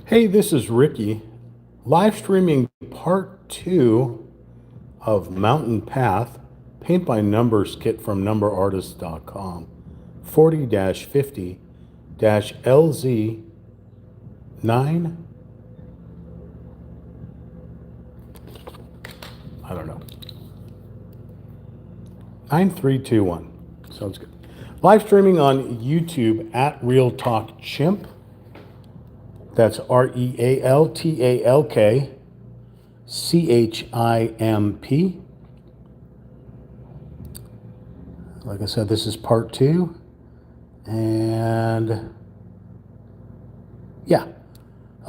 Hey, this is Ricky, live streaming part two of Mountain Path, Paint by Numbers kit from numberartist.com, 40 50 LZ9. I don't know. 9321. Sounds good. Live streaming on YouTube at Real Talk Chimp. That's RealTalkChimp. Like I said, this is part two. And yeah,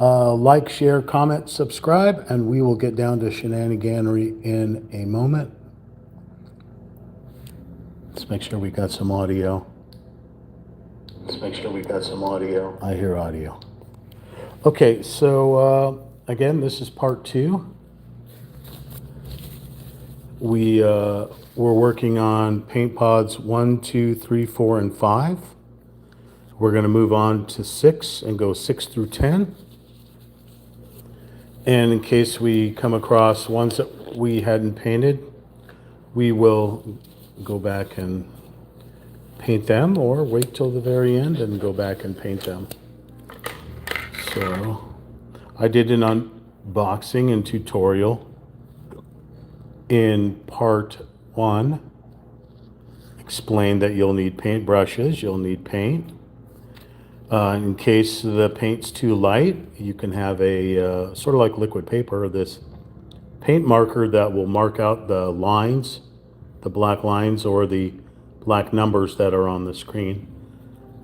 like, share, comment, subscribe, and we will get down to shenaniganery in a moment. Let's make sure we got some audio. I hear audio. Okay, so again, this is part two. We're working on paint pods 1, 2, 3, 4, and 5. We're going to move on to 6 and go 6 through 10. And in case we come across ones that we hadn't painted, we will go back and paint them, or wait till the very end and go back and paint them. So I did an unboxing and tutorial in part 1. Explained that you'll need paint brushes, you'll need paint. In case the paint's too light, you can have a sort of like liquid paper, this paint marker that will mark out the lines, the black lines or the black numbers that are on the screen,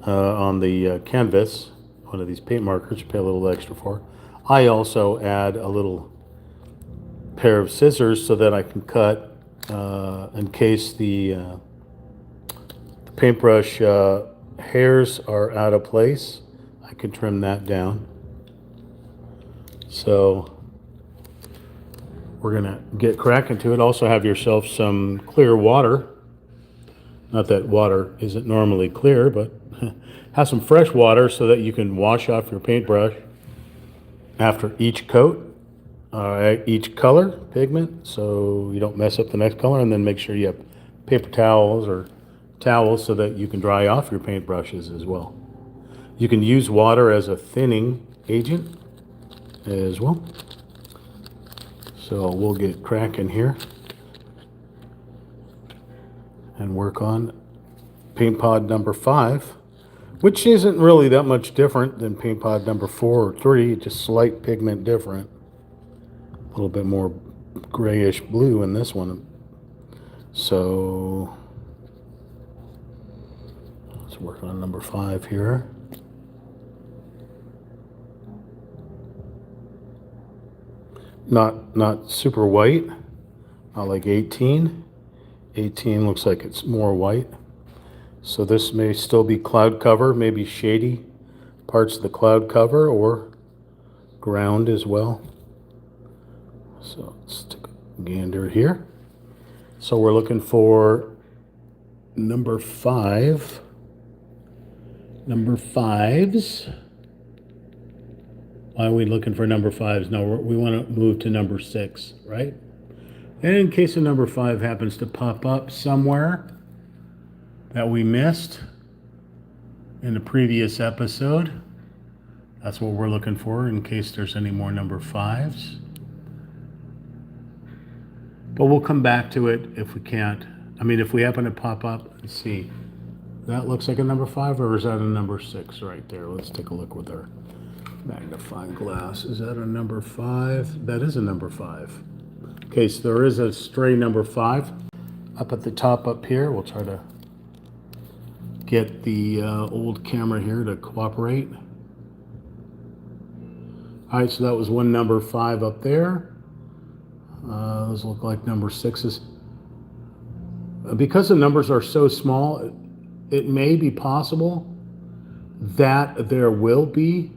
on the canvas. One of these paint markers you pay a little extra for. I also add a little pair of scissors so that I can cut in case the paintbrush hairs are out of place. I can trim that down. So we're gonna get cracking to it. Also have yourself some clear water. Not that water isn't normally clear, but have some fresh water so that you can wash off your paintbrush after each coat, each color pigment, so you don't mess up the next color. And then make sure you have paper towels or towels so that you can dry off your paintbrushes as well. You can use water as a thinning agent as well. So we'll get cracking here and work on paint pod number 5, which isn't really that much different than paint pod number 4 or 3, just slight pigment different. A little bit more grayish blue in this one. So let's work on number 5 here. Not super white, not like 18. 18 looks like it's more white. So this may still be cloud cover, maybe shady parts of the cloud cover or ground as well. So let's take a gander here. So we're looking for number 5. Number 5s. Why are we looking for number 5s? No, we want to move to number 6, right? And in case a number 5 happens to pop up somewhere that we missed in the previous episode, that's what we're looking for, in case there's any more number 5s. But we'll come back to it if we can't. I mean, if we happen to pop up and see. That looks like a number 5, or is that a number 6 right there? Let's take a look with our magnifying glass. Is that a number 5? That is a number 5. Okay, so there is a stray number 5 up at the top up here. We'll try to get the old camera here to cooperate. All right, so that was one number 5 up there. Those look like number 6s. Because the numbers are so small, it may be possible that there will be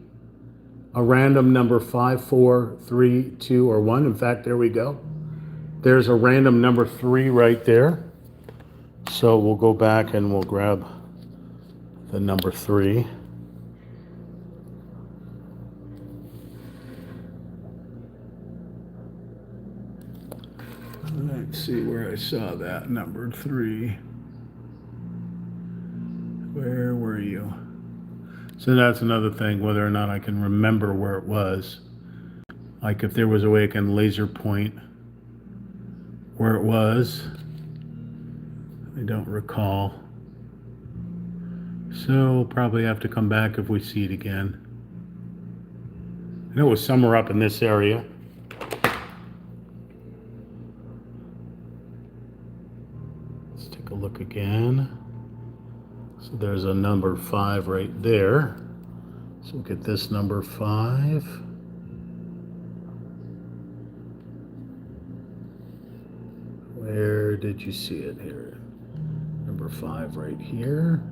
a random number 5, 4, 3, 2, or 1. In fact, there we go. There's a random number 3 right there. So we'll go back and we'll grab the number 3. Let's see where I saw that, number 3. Where were you? So that's another thing, whether or not I can remember where it was. Like if there was a way I can laser point where it was. I don't recall. So we'll probably have to come back if we see it again. I know it was somewhere up in this area. Let's take a look again. So there's a number 5 right there. So we'll get this number 5. Where did you see it here? Number 5 right here.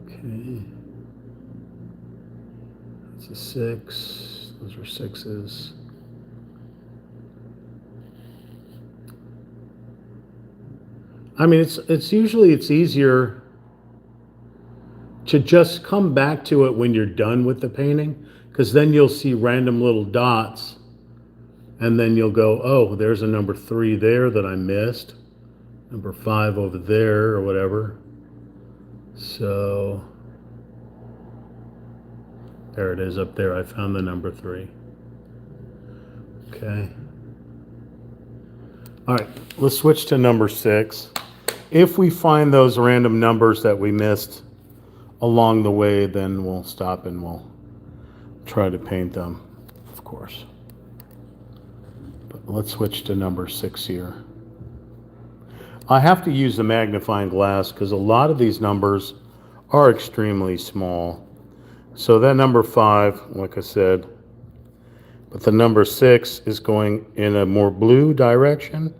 Okay. That's a 6. Those are 6s. I mean, it's usually easier to just come back to it when you're done with the painting, because then you'll see random little dots, and then you'll go, oh, there's a number 3 there that I missed, number 5 over there, or whatever. So there it is up there. I found the number 3. Okay. All right, let's switch to number 6. If we find those random numbers that we missed along the way, then we'll stop and we'll try to paint them, of course. But let's switch to number 6 here. I have to use the magnifying glass because a lot of these numbers are extremely small. So that number 5, like I said, but the number 6 is going in a more blue direction.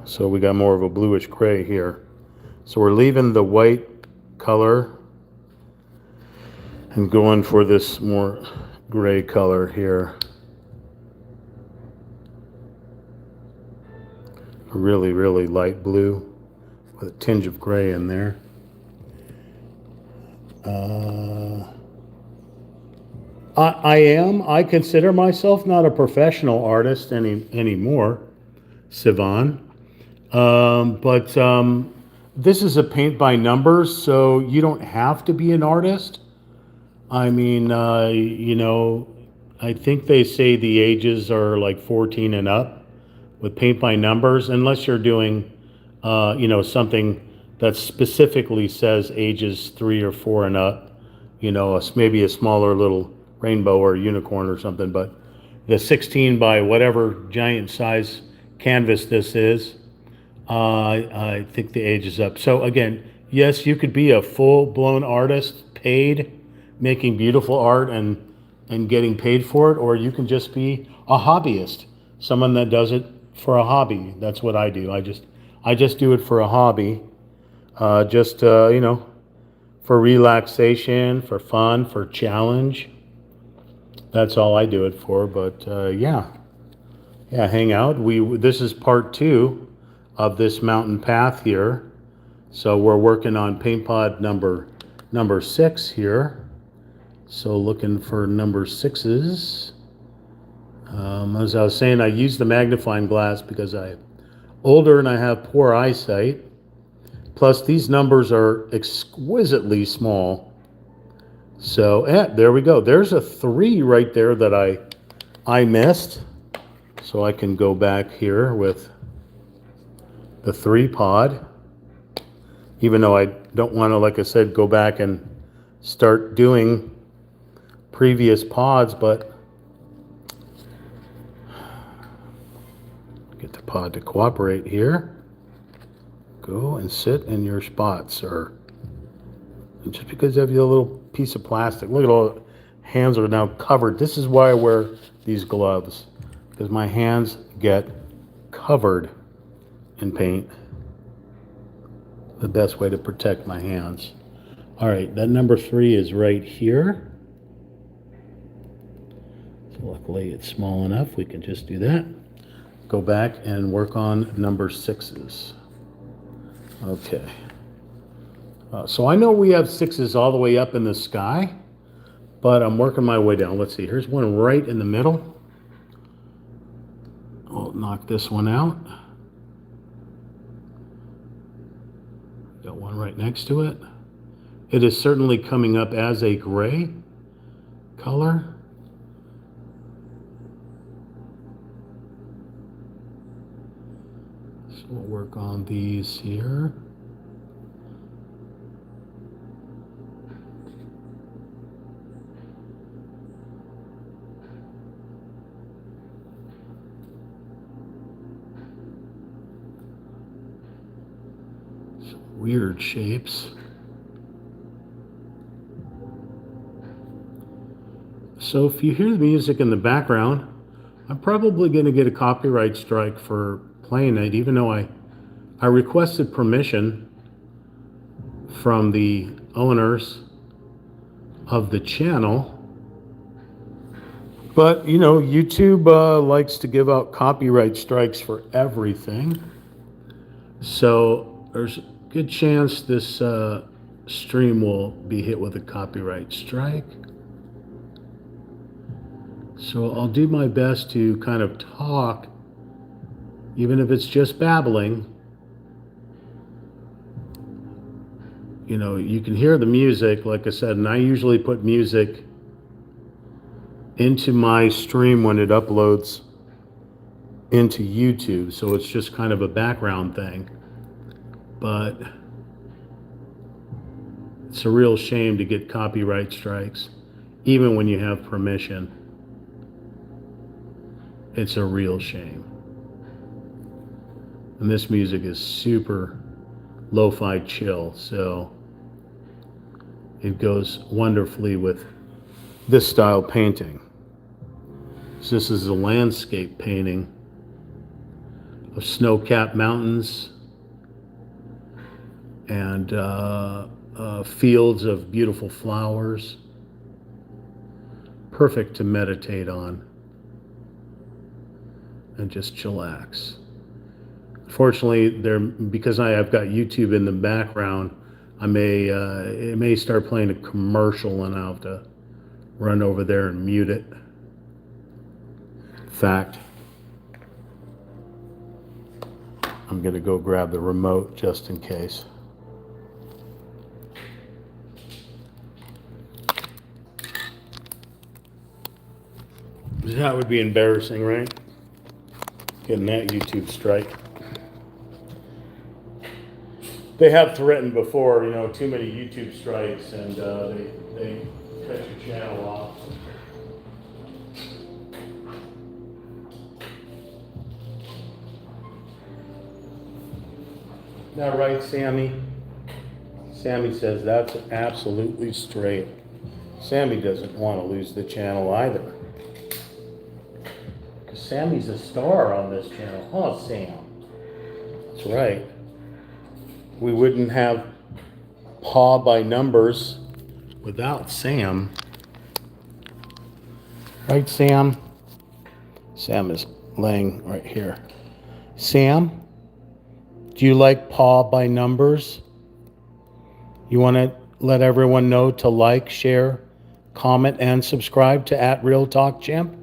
So we got more of a bluish gray here. So we're leaving the white color and going for this more gray color here. A really, really light blue with a tinge of gray in there. I consider myself not a professional artist anymore, Sivan. But this is a paint by numbers, so you don't have to be an artist. I mean, you know, I think they say the ages are like 14 and up with paint by numbers, unless you're doing, you know, something that specifically says ages 3 or 4 and up, you know, maybe a smaller little rainbow or unicorn or something. But the 16 by whatever giant size canvas this is, I think the age is up. So again, yes, you could be a full-blown artist, paid, making beautiful art and getting paid for it, or you can just be a hobbyist, someone that does it for a hobby. That's what I do. I just do it for a hobby, you know, for relaxation, for fun, for challenge. That's all I do it for. But yeah, hang out. This is part 2 of this mountain path here. So we're working on paint pod number 6 here. So looking for number 6s. As I was saying, I use the magnifying glass because I'm older and I have poor eyesight. Plus these numbers are exquisitely small. So there we go. There's a 3 right there that I missed. So I can go back here with the 3 pod, even though I don't want to, like I said, go back and start doing previous pods, but get the pod to cooperate here. Go and sit in your spot, sir. And just because you have your little piece of plastic, look at all the hands are now covered. This is why I wear these gloves, because my hands get covered in paint. The best way to protect my hands. All right, that number 3 is right here. So luckily it's small enough, we can just do that. Go back and work on number 6s. Okay. So I know we have 6s all the way up in the sky. but I'm working my way down. Let's see, here's one right in the middle. I'll knock this one out. Got one right next to it. It is certainly coming up as a gray color. So we'll work on these here. Some weird shapes. So if you hear the music in the background, I'm probably going to get a copyright strike for playing it, even though I requested permission from the owners of the channel. But, you know, YouTube likes to give out copyright strikes for everything. So there's a good chance this stream will be hit with a copyright strike. So I'll do my best to kind of talk, even if it's just babbling. You know, you can hear the music, like I said, and I usually put music into my stream when it uploads into YouTube, so it's just kind of a background thing. But it's a real shame to get copyright strikes, even when you have permission. It's a real shame. And this music is super lo-fi chill, so it goes wonderfully with this style painting. So this is a landscape painting of snow-capped mountains and fields of beautiful flowers. Perfect to meditate on and just chillax. Fortunately, because I have got YouTube in the background, it may start playing a commercial and I'll have to run over there and mute it. In fact, I'm going to go grab the remote just in case. That would be embarrassing, right? Getting that YouTube strike. They have threatened before, you know, too many YouTube strikes, and they cut your channel off. Isn't that right, Sammy? Sammy says that's absolutely straight. Sammy doesn't want to lose the channel either. Because Sammy's a star on this channel. Huh, Sam? That's right. We wouldn't have Paw by Numbers without Sam. Right, Sam? Sam is laying right here. Sam, do you like Paw by Numbers? You want to let everyone know to like, share, comment, and subscribe to @RealTalkChamp?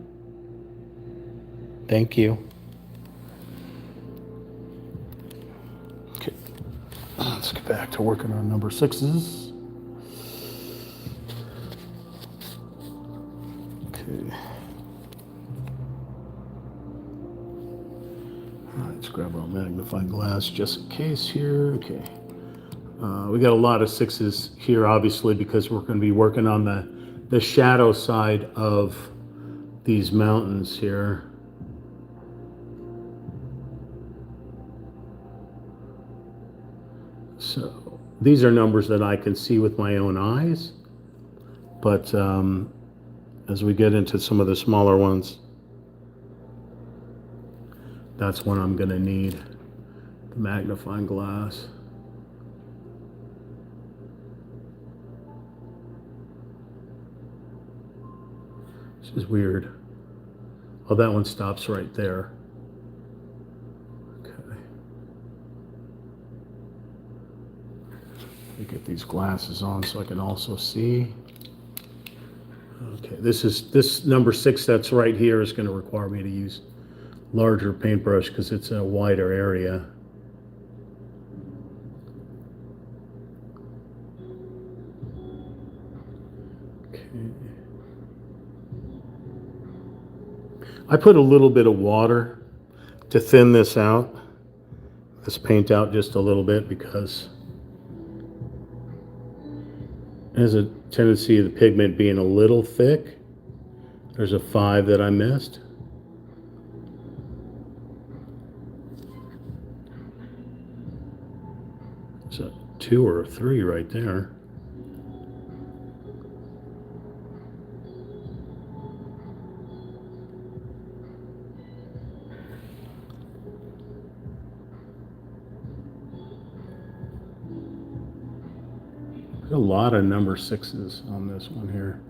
Thank you. Okay, let's get back to working on number 6s. Okay. All right, let's grab our magnifying glass just in case here. Okay. We got a lot of 6s here, obviously, because we're going to be working on the shadow side of these mountains here. So these are numbers that I can see with my own eyes, but as we get into some of the smaller ones, that's when I'm going to need the magnifying glass. This is weird. Oh, that one stops right there. Okay. Let me get these glasses on so I can also see. Okay, this number 6 that's right here is going to require me to use larger paintbrush because it's a wider area. Okay. I put a little bit of water to thin this out, this paint out just a little bit, because it has a tendency of the pigment being a little thick. There's a 5 that I missed. It's a 2 or a 3 right there. There's a lot of number 6s on this one here.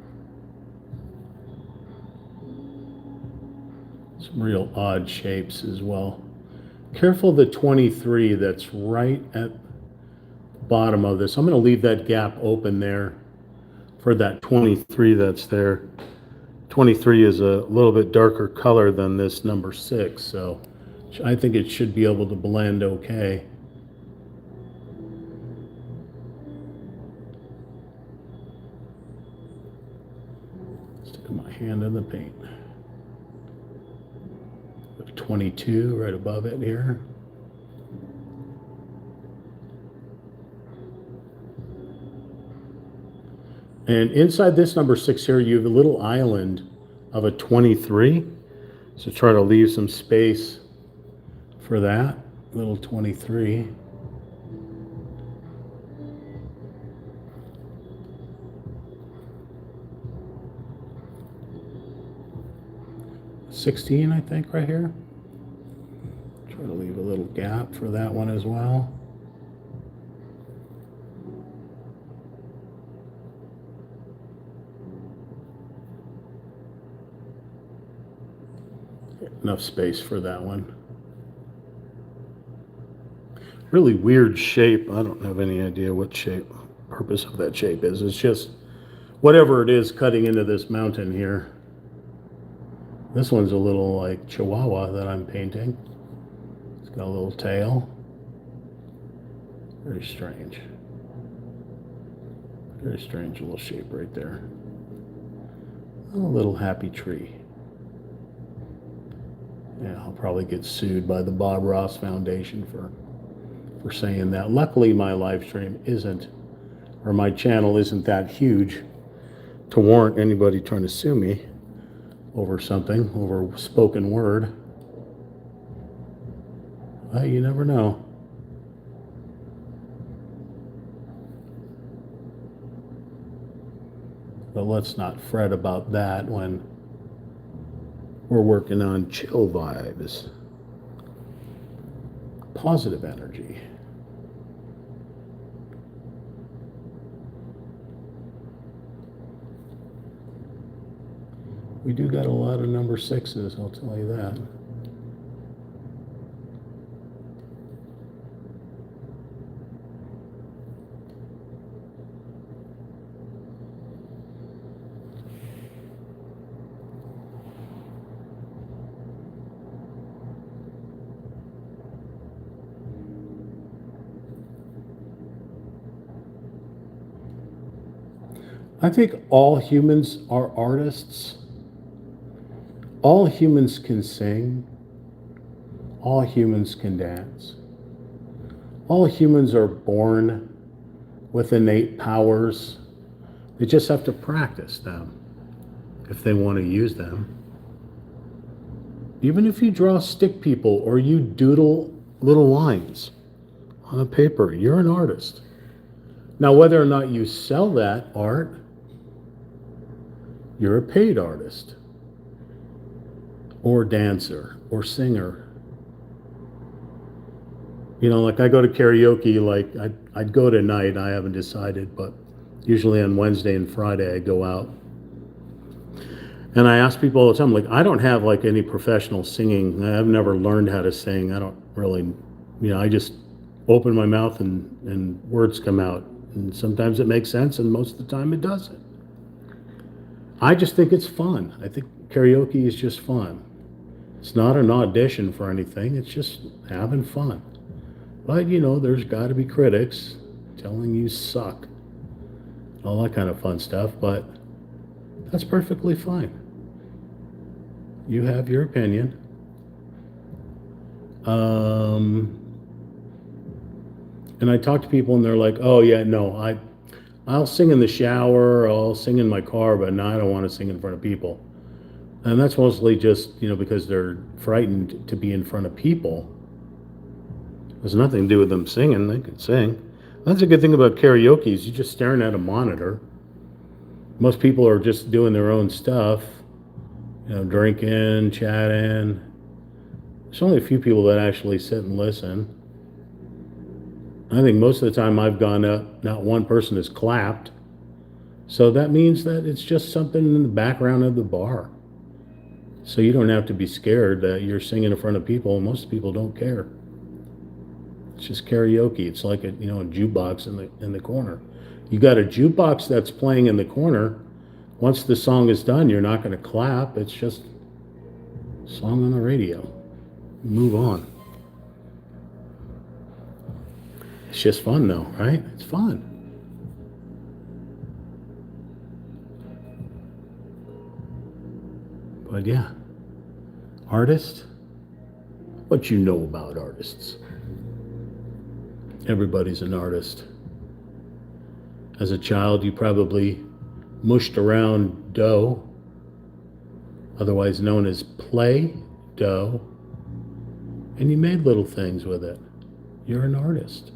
Some real odd shapes as well. Careful the 23 that's right at the bottom of this. I'm going to leave that gap open there for that 23 that's there. 23 is a little bit darker color than this number 6, so I think it should be able to blend okay. Sticking my hand in the paint. 22 right above it here. And inside this number 6 here, you have a little island of a 23. So try to leave some space for that little 23. $16, I think, right here. Try to leave a little gap for that one as well. Enough space for that one. Really weird shape. I don't have any idea what purpose of that shape is. It's just whatever it is cutting into this mountain here. This one's a little like Chihuahua that I'm painting. It's got a little tail. Very strange. Very strange little shape right there. A little happy tree. Yeah, I'll probably get sued by the Bob Ross Foundation for saying that. Luckily, my live stream isn't, or my channel isn't that huge to warrant anybody trying to sue me over something, over spoken word. Well, you never know. But let's not fret about that when we're working on chill vibes. Positive energy. We do got a lot of number 6s, I'll tell you that. I think all humans are artists. All humans can sing. All humans can dance. All humans are born with innate powers. They just have to practice them if they want to use them. Even if you draw stick people or you doodle little lines on a paper, you're an artist. Now, whether or not you sell that art, you're a paid artist, or dancer, or singer. You know, like I go to karaoke, like I'd go tonight, I haven't decided, but usually on Wednesday and Friday I go out. And I ask people all the time, like, I don't have like any professional singing. I've never learned how to sing. I don't really, I just open my mouth and words come out. And sometimes it makes sense, and most of the time it doesn't. I just think it's fun. I think karaoke is just fun. It's not an audition for anything. It's just having fun. But, there's got to be critics telling you suck. All that kind of fun stuff. But that's perfectly fine. You have your opinion. And I talk to people and they're like, oh, yeah, no, I'll sing in the shower, or I'll sing in my car, but no, I don't want to sing in front of people. And that's mostly just, because they're frightened to be in front of people. There's nothing to do with them singing. They can sing. That's a good thing about karaoke is you're just staring at a monitor. Most people are just doing their own stuff, drinking, chatting. There's only a few people that actually sit and listen. I think most of the time I've gone up, not one person has clapped. So that means that it's just something in the background of the bar. So you don't have to be scared that you're singing in front of people. Most people don't care. It's just karaoke. It's like a jukebox in the corner. You got a jukebox that's playing in the corner. Once the song is done, you're not going to clap. It's just a song on the radio. Move on. It's just fun though, right? It's fun. But yeah, artist, what you know about artists? Everybody's an artist. As a child, you probably mushed around dough, otherwise known as Play-Doh, and you made little things with it. You're an artist.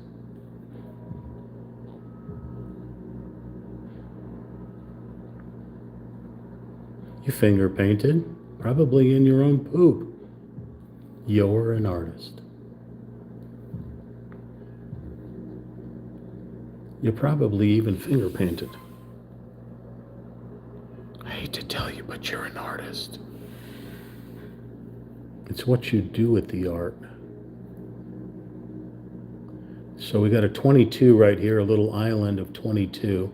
You finger painted, probably in your own poop. You're an artist. You probably even finger painted. I hate to tell you, but you're an artist. It's what you do with the art. So we got a 22 right here, a little island of 22.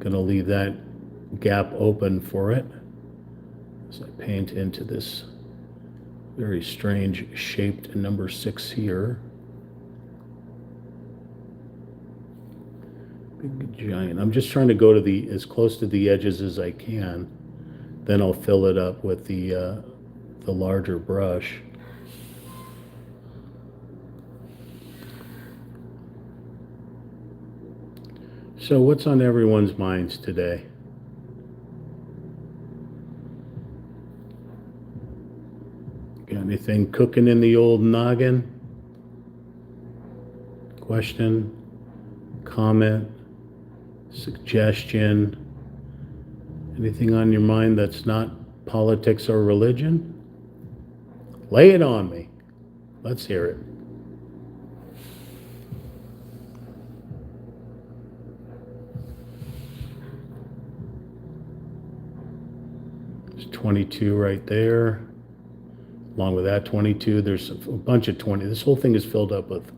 Gonna leave that gap open for it as I paint into this very strange shaped number 6 here. Big giant. I'm just trying to go to as close to the edges as I can. Then I'll fill it up with the larger brush. So what's on everyone's minds today? Got anything cooking in the old noggin? Question, comment, suggestion? Anything on your mind that's not politics or religion? Lay it on me. Let's hear it. There's 22 right there. Along with that 22, there's a bunch of 20. This whole thing is filled up with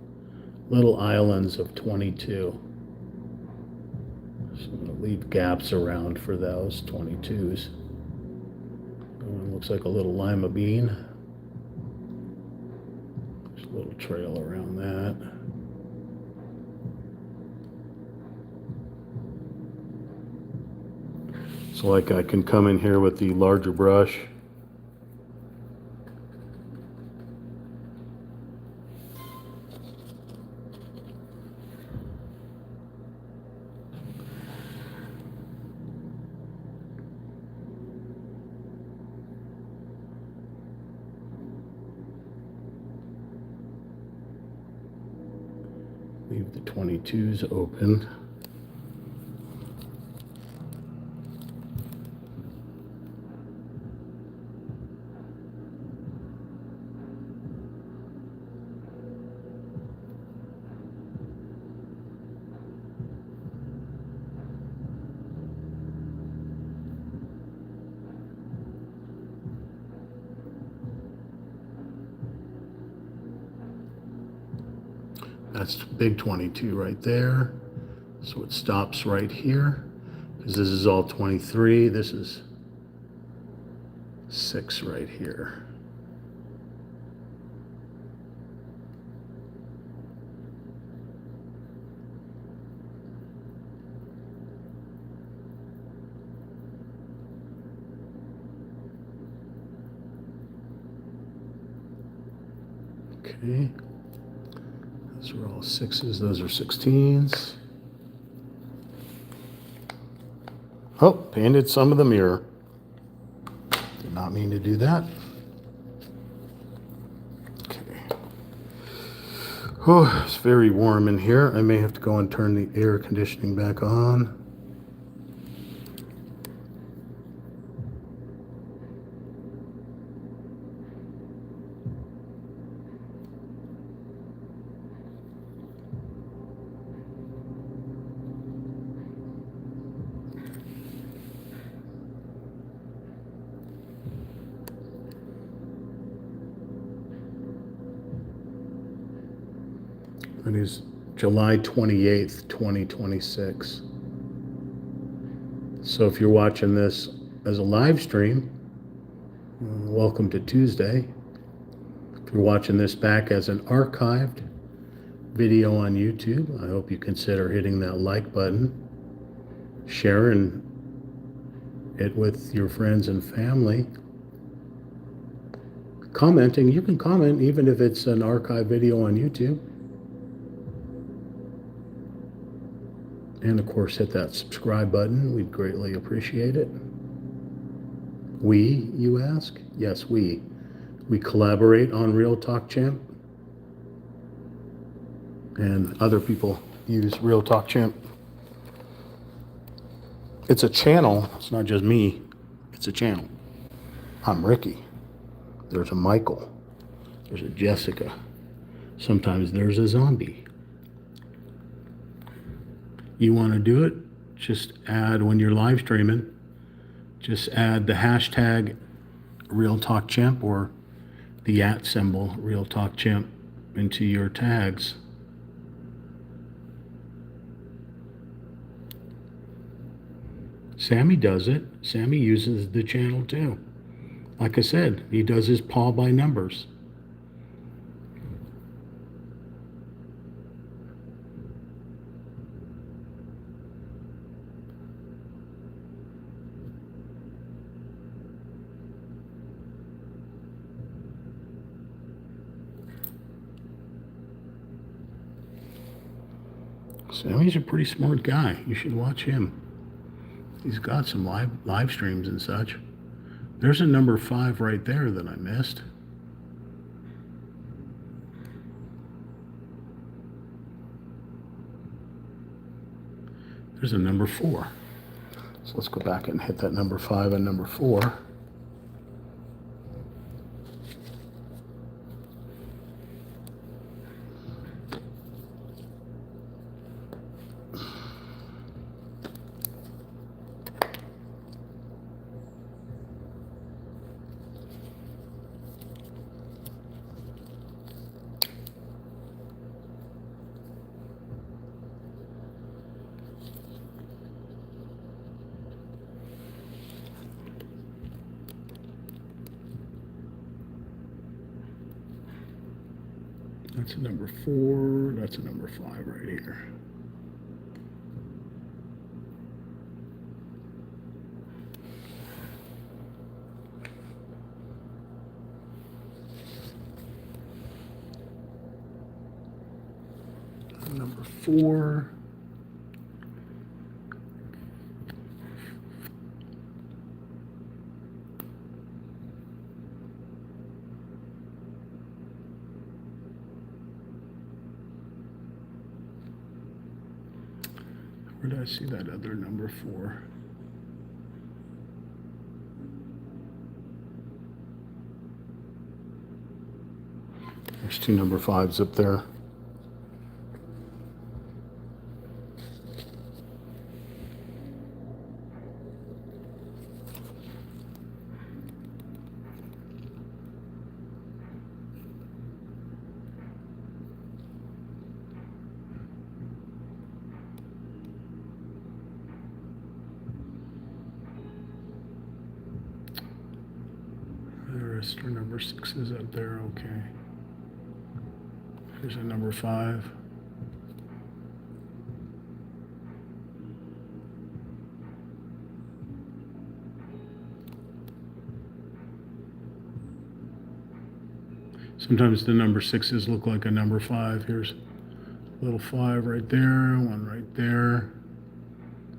little islands of 22. So I'm going to leave gaps around for those 22s. One looks like a little lima bean. There's a little trail around that. So like I can come in here with the larger brush. Leave the 22s open. That's big 22 right there. So it stops right here because this is all 23. This is 6 right here. Okay, those are all 6s, those are 16s. Oh, painted some of the mirror. Did not mean to do that. Okay. Oh, it's very warm in here. I may have to go and turn the air conditioning back on. It is July 28th, 2026. So if you're watching this as a live stream, welcome to Tuesday. If you're watching this back as an archived video on YouTube, I hope you consider hitting that like button, sharing it with your friends and family. Commenting, you can comment even if it's an archive video on YouTube. And of course, hit that subscribe button. We'd greatly appreciate it. We, you ask? Yes, we. We collaborate on Real Talk Champ. And other people use Real Talk Champ. It's a channel. It's not just me. It's a channel. I'm Ricky. There's a Michael. There's a Jessica. Sometimes there's a zombie. You want to do it? Just add, when you're live streaming, just add the hashtag Real Talk Champ or the @ symbol Real Talk Champ into your tags. Sammy does it. Sammy uses the channel too. Like I said, he does his paw by numbers. Sammy's a pretty smart guy. You should watch him. He's got some live streams and such. There's a number 5 right there that I missed. There's a number 4. So let's go back and hit that number 5 and number 4. That's a number 4. That's a number 5 right here. Number 4. Where did I see that other number 4? There's 2 number 5s up there. number 6s up there, okay. Here's a number 5. Sometimes the number 6s look like a number 5. Here's a little 5 right there, one right there.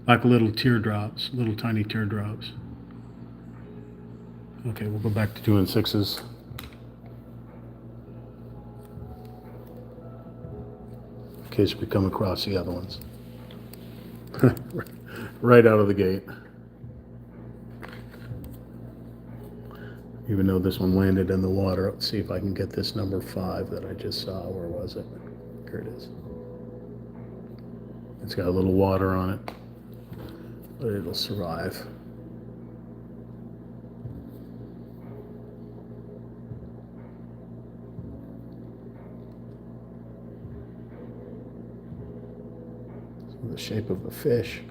Like little teardrops, little tiny teardrops. Okay, we'll go back to doing 6s. In case we come across the other ones. Right out of the gate. Even though this one landed in the water, let's see if I can get this number 5 that I just saw. Where was it? Here it is. It's got a little water on it, but it'll survive. So the shape of a fish.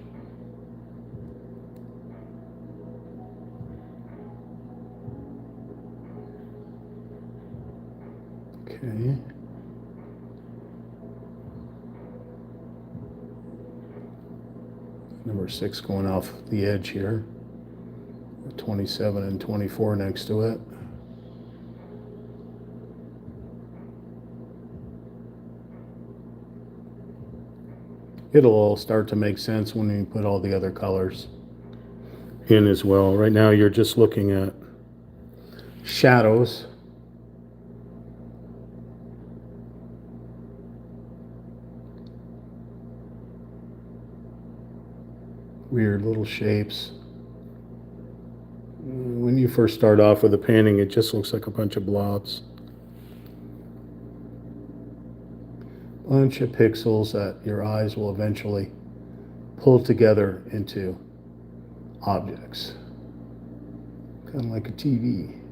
Okay. Number 6 going off the edge here. 27 and 24 next to it. It'll all start to make sense when you put all the other colors in as well. Right now you're just looking at shadows. Weird little shapes. When you first start off with a painting, it just looks like a bunch of blobs. Bunch of pixels that your eyes will eventually pull together into objects. Kind of like a TV.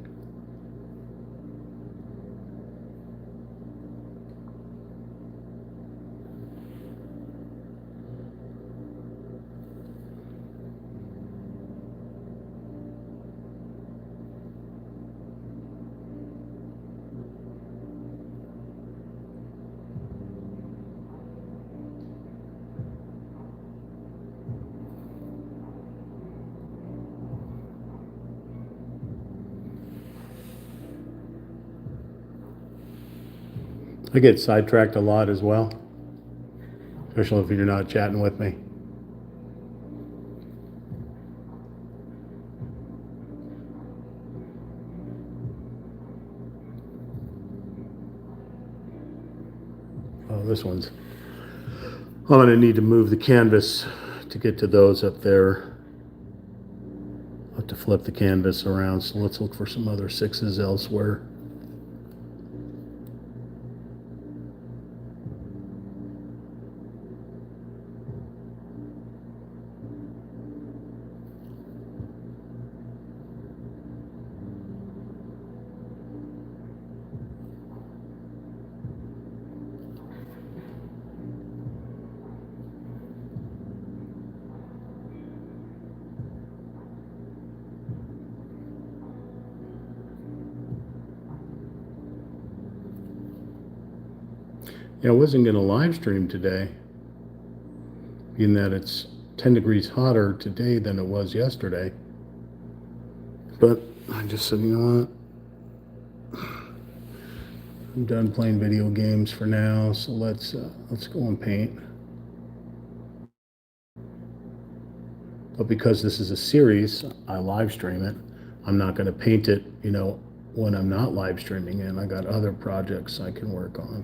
I get sidetracked a lot as well, especially if you're not chatting with me. Oh, this one's. I'm going to need to move the canvas to get to those up there. I'll have to flip the canvas around, so let's look for some other 6s elsewhere. Yeah, I wasn't going to live stream today, being that it's 10 degrees hotter today than it was yesterday. But I just said, you know what? I'm done playing video games for now, so let's go and paint. But because this is a series, I live stream it. I'm not going to paint it, when I'm not live streaming, and I got other projects I can work on.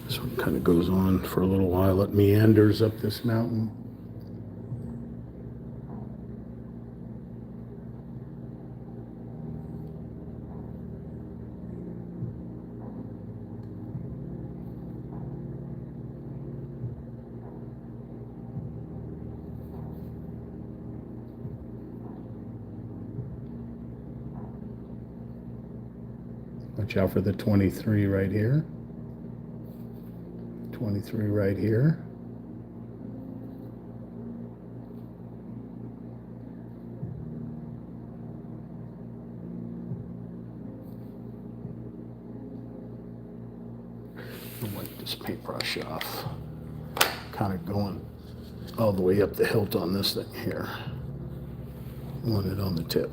This one kind of goes on for a little while. It meanders up this mountain. Watch out for the 23 right here. 23 right here. I'll wipe this paintbrush off. Kind of going all the way up the hilt on this thing here. I want it on the tip.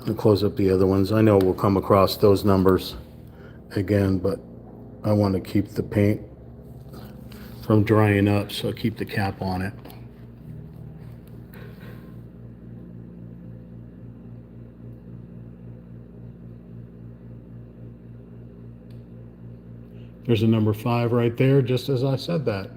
I'll close up the other ones. I know we'll come across those numbers again, but I want to keep the paint from drying up, so I keep the cap on it. There's a number 5 right there, just as I said that.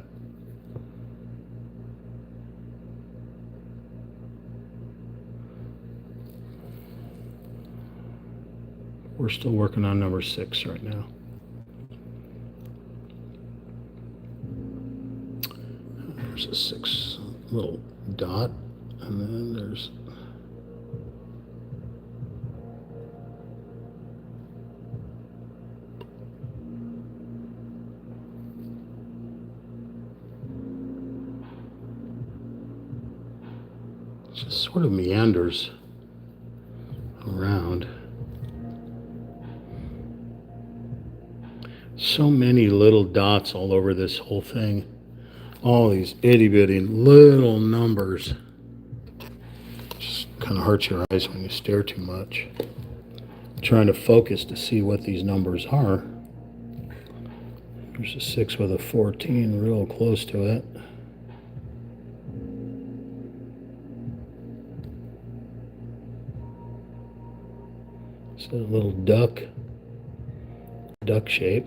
We're still working on number 6 right now. There's a 6 little dot, and then there's just sort of meanders around. So many little dots all over this whole thing. All these itty bitty little numbers. Just kind of hurts your eyes when you stare too much. I'm trying to focus to see what these numbers are. There's a 6 with a 14 real close to it. It's a little duck shape.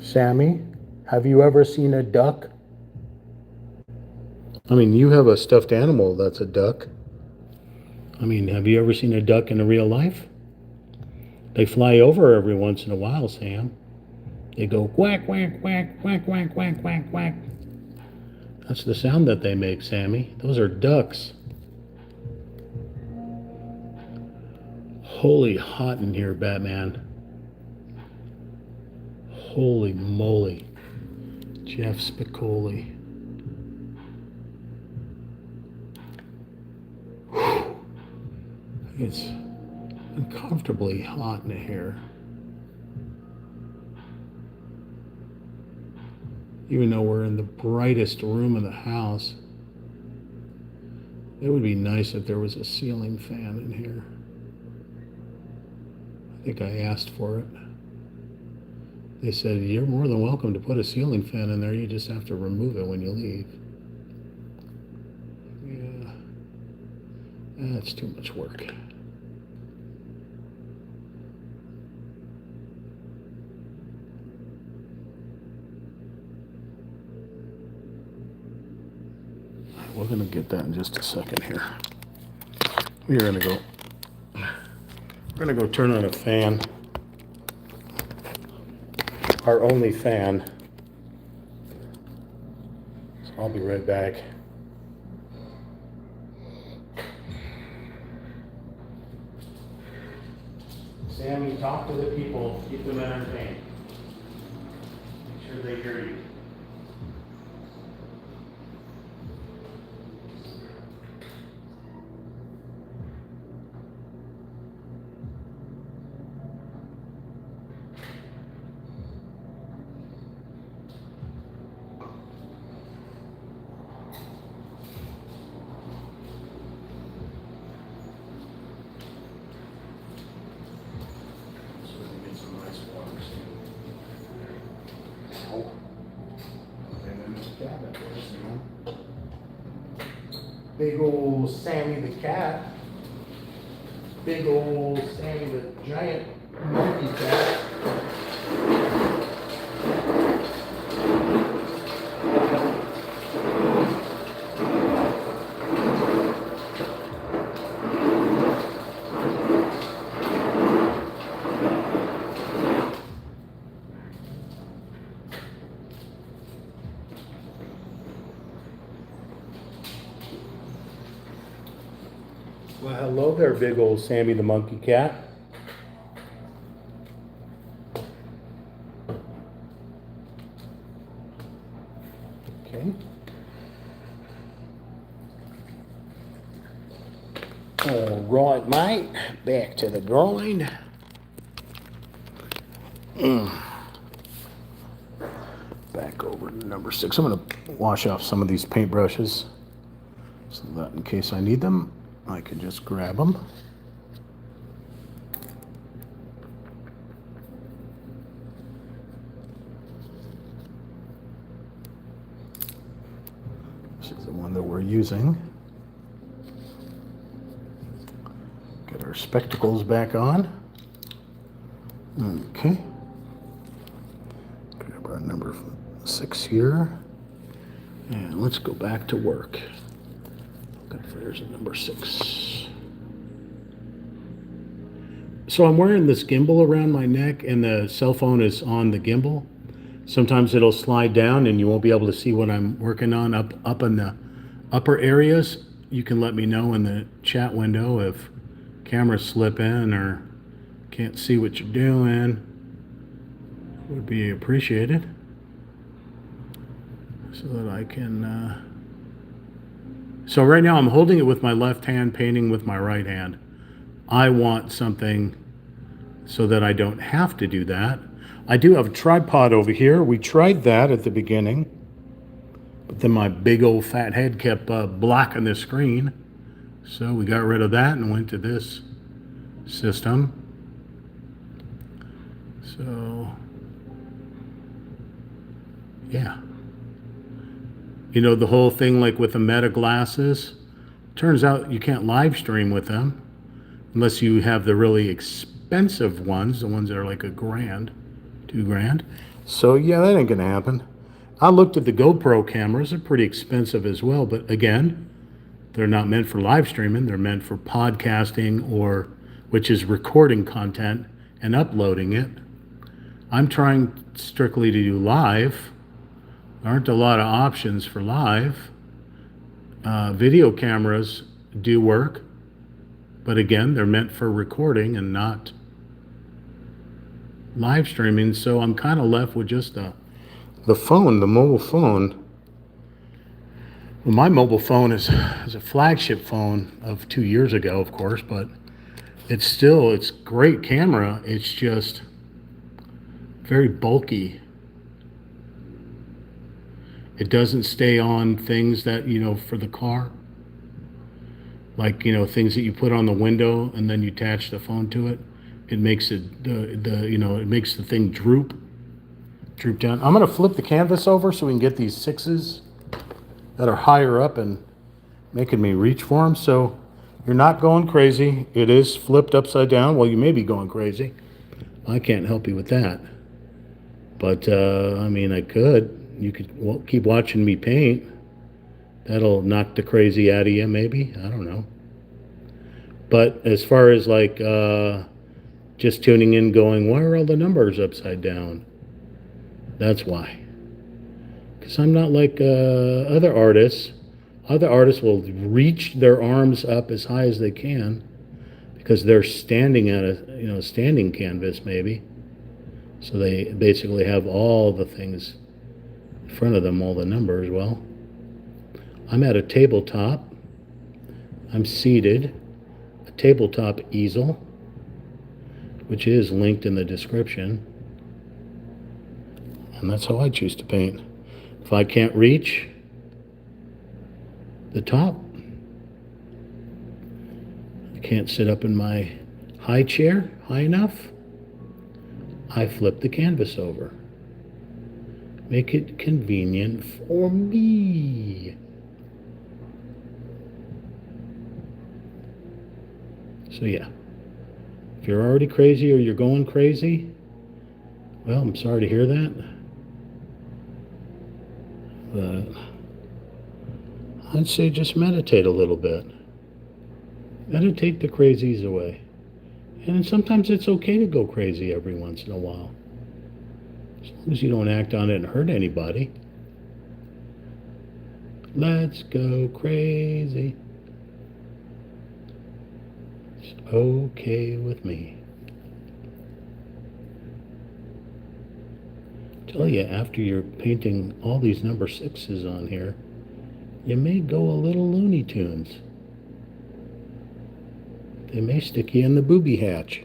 Sammy, have you ever seen a duck? I mean, you have a stuffed animal that's a duck. I mean, have you ever seen a duck in real life? They fly over every once in a while, Sam. They go quack, quack, quack, quack, quack, quack, quack, quack. That's the sound that they make, Sammy. Those are ducks. Holy hot in here, Batman. Holy moly. Jeff Spicoli. It's uncomfortably hot in here. Even though we're in the brightest room in the house, it would be nice if there was a ceiling fan in here. I think I asked for it. They said, you're more than welcome to put a ceiling fan in there, you just have to remove it when you leave. Yeah, that's too much work. We're going to get that in just a second here. We're going to go turn on a fan. Our only fan. So I'll be right back. Sammy, talk to the people. Keep them entertained. Make sure they hear you. Big old Sammy the cat. Big old Sammy the giant monkey cat. Hello there, big old Sammy the monkey cat. Okay. All right, mate. Back to the grind. Back over to number 6. I'm going to wash off some of these paintbrushes so that in case I need them, I can just grab them. This is the one that we're using. Get our spectacles back on. Okay. Grab our number 6 here. And let's go back to work. There's a number 6. So I'm wearing this gimbal around my neck and the cell phone is on the gimbal. Sometimes it'll slide down and you won't be able to see what I'm working on up in the upper areas. You can let me know in the chat window if cameras slip in or can't see what you're doing. Would be appreciated so that I can so right now I'm holding it with my left hand, painting with my right hand. I want something so that I don't have to do that. I do have a tripod over here. We tried that at the beginning, but then my big old fat head kept blocking the screen. So we got rid of that and went to this system. So, yeah. You know, the whole thing like with the Meta glasses, turns out you can't live stream with them unless you have the really expensive ones, the ones that are like $1,000, $2,000. So yeah, that ain't gonna happen. I looked at the GoPro cameras, they're pretty expensive as well, but again, they're not meant for live streaming, they're meant for podcasting or, which is recording content and uploading it. I'm trying strictly to do live. There aren't a lot of options for live. Video cameras do work, but again, they're meant for recording and not live streaming. So I'm kind of left with just the phone, the mobile phone. Well, my mobile phone is a flagship phone of 2 years ago, of course, but it's great camera. It's just very bulky. It doesn't stay on things that, you know, for the car. Like, you know, things that you put on the window and then you attach the phone to it. It makes it, it makes the thing droop down. I'm going to flip the canvas over so we can get these 6s that are higher up and making me reach for them. So you're not going crazy. It is flipped upside down. Well, you may be going crazy. I can't help you with that. But, I mean, I could. You could keep watching me paint. That'll knock the crazy out of you, maybe. I don't know. But as far as like just tuning in going, why are all the numbers upside down? That's why. Because I'm not like other artists. Other artists will reach their arms up as high as they can because they're standing at a standing canvas maybe. So they basically have all the things in front of them, all the numbers. Well, I'm at a tabletop. I'm seated. A tabletop easel, which is linked in the description. And that's how I choose to paint. If I can't reach the top, I can't sit up in my high chair high enough, I flip the canvas over. Make it convenient for me. So yeah, if you're already crazy or you're going crazy, well, I'm sorry to hear that. But I'd say just meditate a little bit. Meditate the crazies away. And sometimes it's okay to go crazy every once in a while. As long as you don't act on it and hurt anybody. Let's go crazy. okay with me. Tell you, after you're painting all these number 6s on here, you may go a little Looney Tunes. They may stick you in the booby hatch.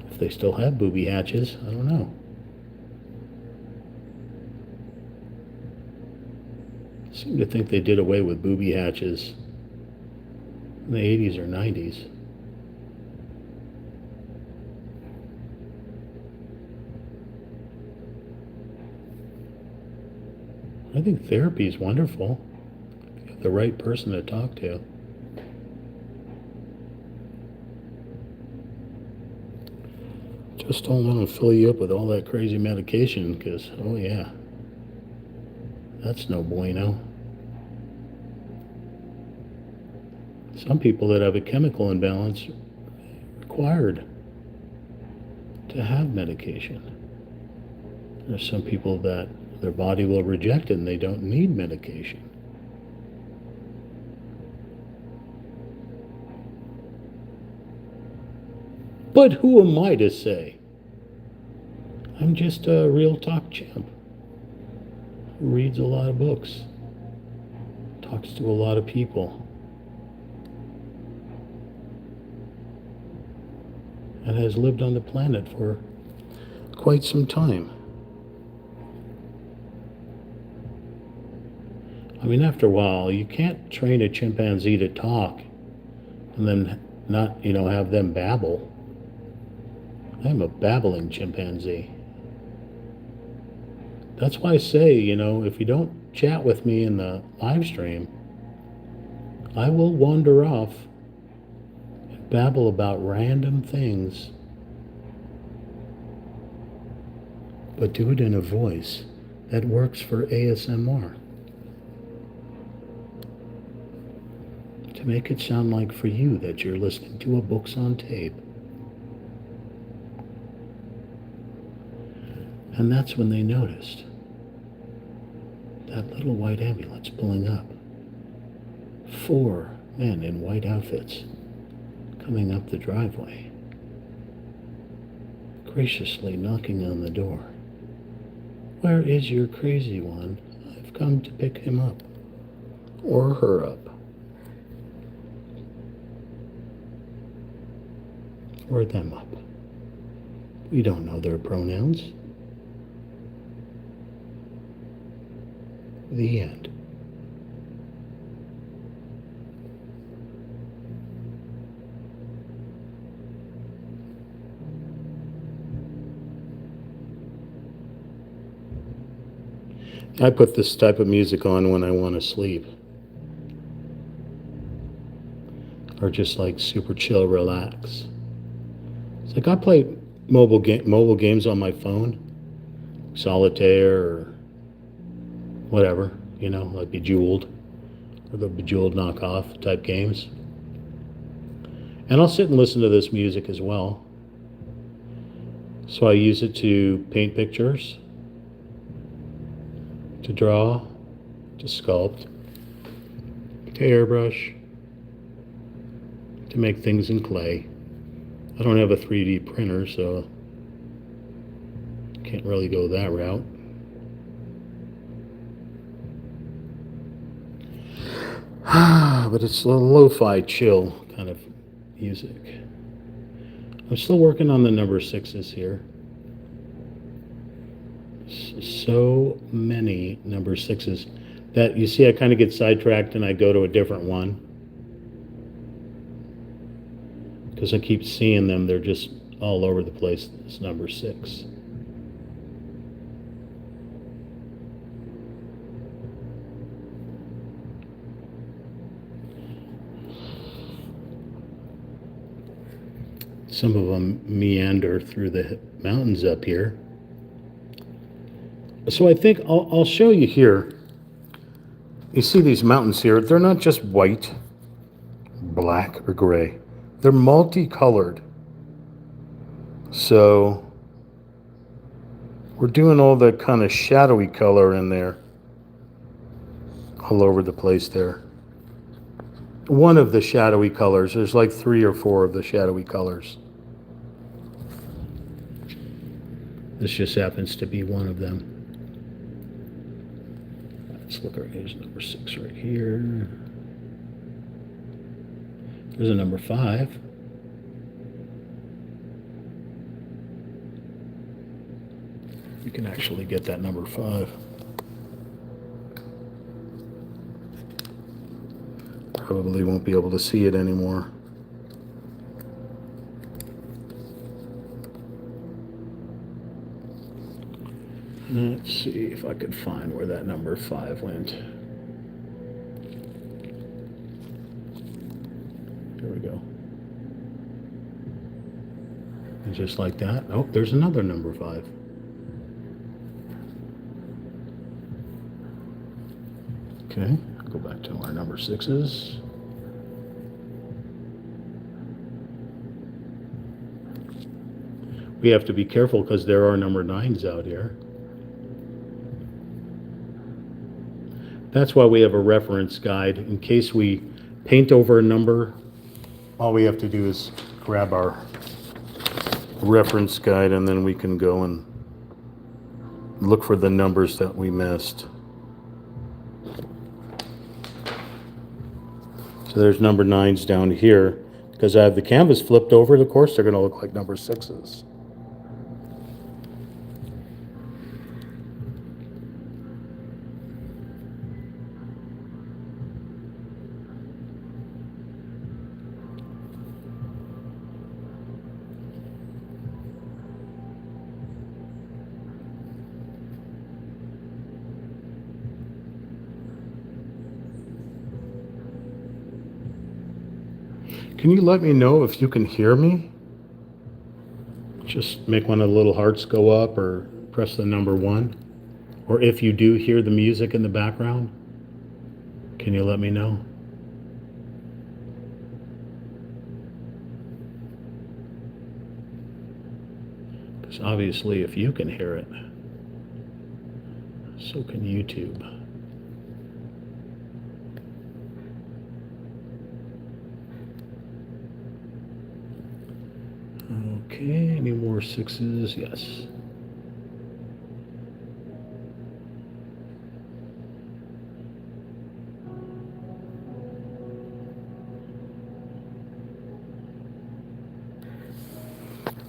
If they still have booby hatches, I don't know. I seem to think they did away with booby hatches in the 80s or 90s. I think therapy is wonderful. If you have the right person to talk to. Just don't let them fill you up with all that crazy medication, because, oh yeah, that's no bueno. Some people that have a chemical imbalance required to have medication. There's some people that their body will reject it and they don't need medication. But who am I to say? I'm just a real talk champ who reads a lot of books, talks to a lot of people, and has lived on the planet for quite some time. I mean, after a while, you can't train a chimpanzee to talk and then not, have them babble. I'm a babbling chimpanzee. That's why I say, if you don't chat with me in the live stream, I will wander off and babble about random things, but do it in a voice that works for ASMR. To make it sound like for you that you're listening to a books on tape. And that's when they noticed that little white ambulance pulling up. 4 men in white outfits coming up the driveway, graciously knocking on the door. Where is your crazy one? I've come to pick him up. Or her up. Or them up. We don't know their pronouns. The end. I put this type of music on when I want to sleep. Or just like super chill, relax. It's like I play mobile games on my phone. Solitaire or whatever, like Bejeweled or the Bejeweled knockoff type games. And I'll sit and listen to this music as well. So I use it to paint pictures, to draw, to sculpt, to airbrush, to make things in clay. I don't have a 3D printer, so can't really go that route. But it's a lo-fi chill kind of music. I'm still working on the number 6s here. So many number 6s that you see I kind of get sidetracked and I go to a different one. Because I keep seeing them, they're just all over the place. It's number 6. Some of them meander through the mountains up here. So I think I'll show you here. You see these mountains here, they're not just white, black, or gray. They're multicolored. So we're doing all that kind of shadowy color in there, all over the place there. one of the shadowy colors. There's like 3 or 4 of the shadowy colors. This just happens to be one of them. Let's look right here's number 6 right here. There's a number 5. You can actually get that number 5. Probably won't be able to see it anymore. Let's see if I could find where that number 5 went. There we go. And just like that, oh, there's another number 5. Okay, go back to our number 6s. We have to be careful because there are number 9s out here. That's why we have a reference guide. In case we paint over a number, all we have to do is grab our reference guide and then we can go and look for the numbers that we missed. So there's number 9s down here. Because I have the canvas flipped over, of course they're going to look like number 6s. Can you let me know if you can hear me? Just make one of the little hearts go up or press the number 1. Or if you do hear the music in the background, can you let me know? Because obviously if you can hear it, so can YouTube. Okay, any more 6s? Yes.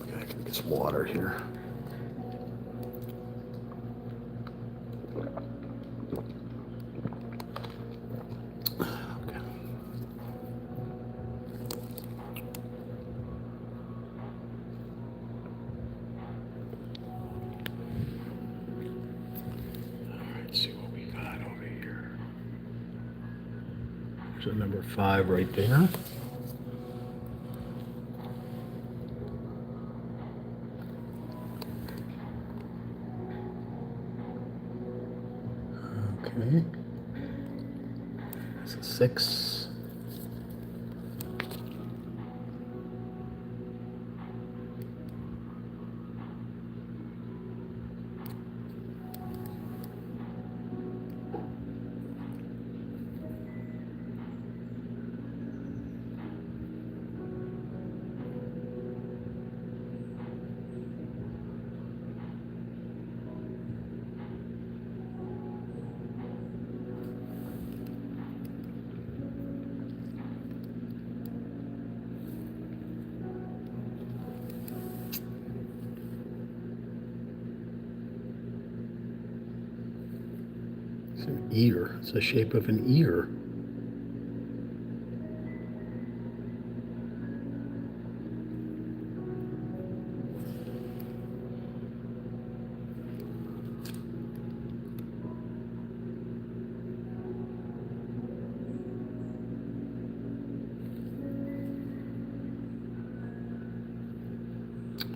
Okay, I can get some water here. There's a number 5 right there. Okay. That's a 6. It's an ear. It's the shape of an ear.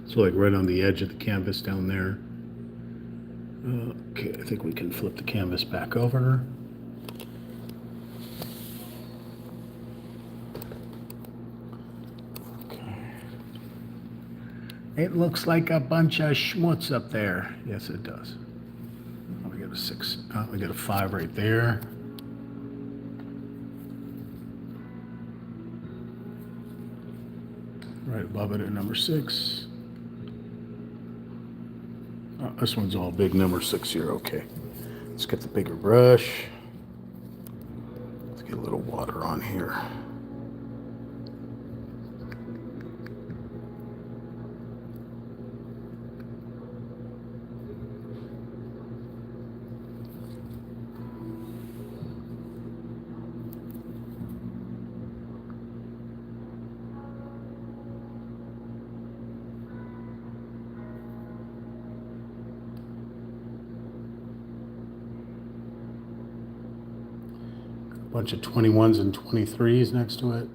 So like right on the edge of the canvas down there. Okay, I think we can flip the canvas back over. Okay. It looks like a bunch of schmutz up there. Yes, it does. Oh, we got a 6. Oh, we got a 5 right there. right above it at number 6. Oh, this one's all big number 6 here. Okay. Let's get the bigger brush. Let's get a little water on here. Bunch of 21s and 23s next to it.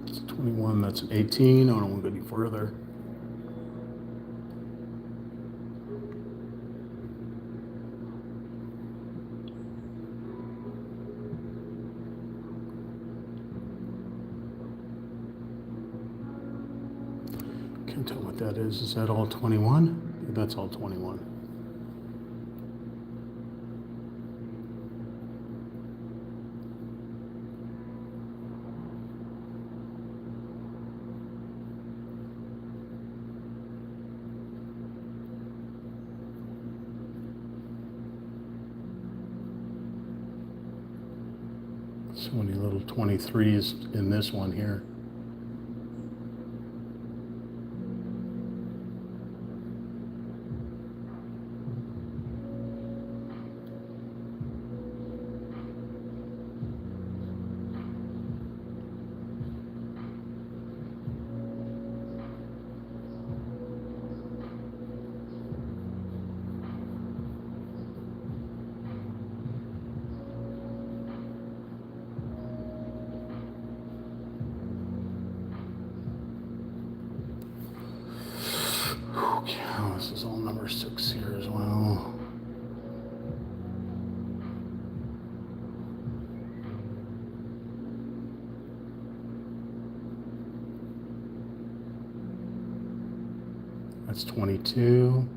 It's 21, that's an 18. I don't want to go any further. Can't tell what that is. Is that all 21? I think that's all 21. So many little 23s in this one here. Okay, oh, this is all number 6 here as well. That's 22.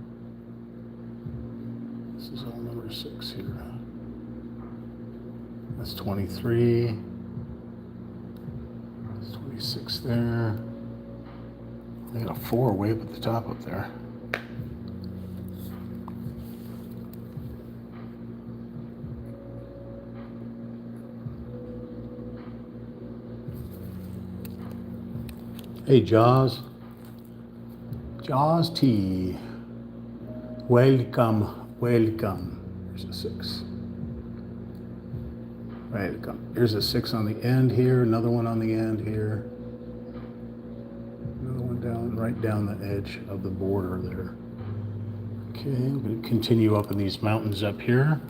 This is all number 6 here. That's 23. That's 26 there. They got a 4 way up at the top up there. Hey, Jaws. Jaws T. Welcome, welcome. Here's a 6. Welcome. Here's a 6 on the end here, another one on the end here. Another one down, right down the edge of the border there. Okay, I'm going to continue up in these mountains up here.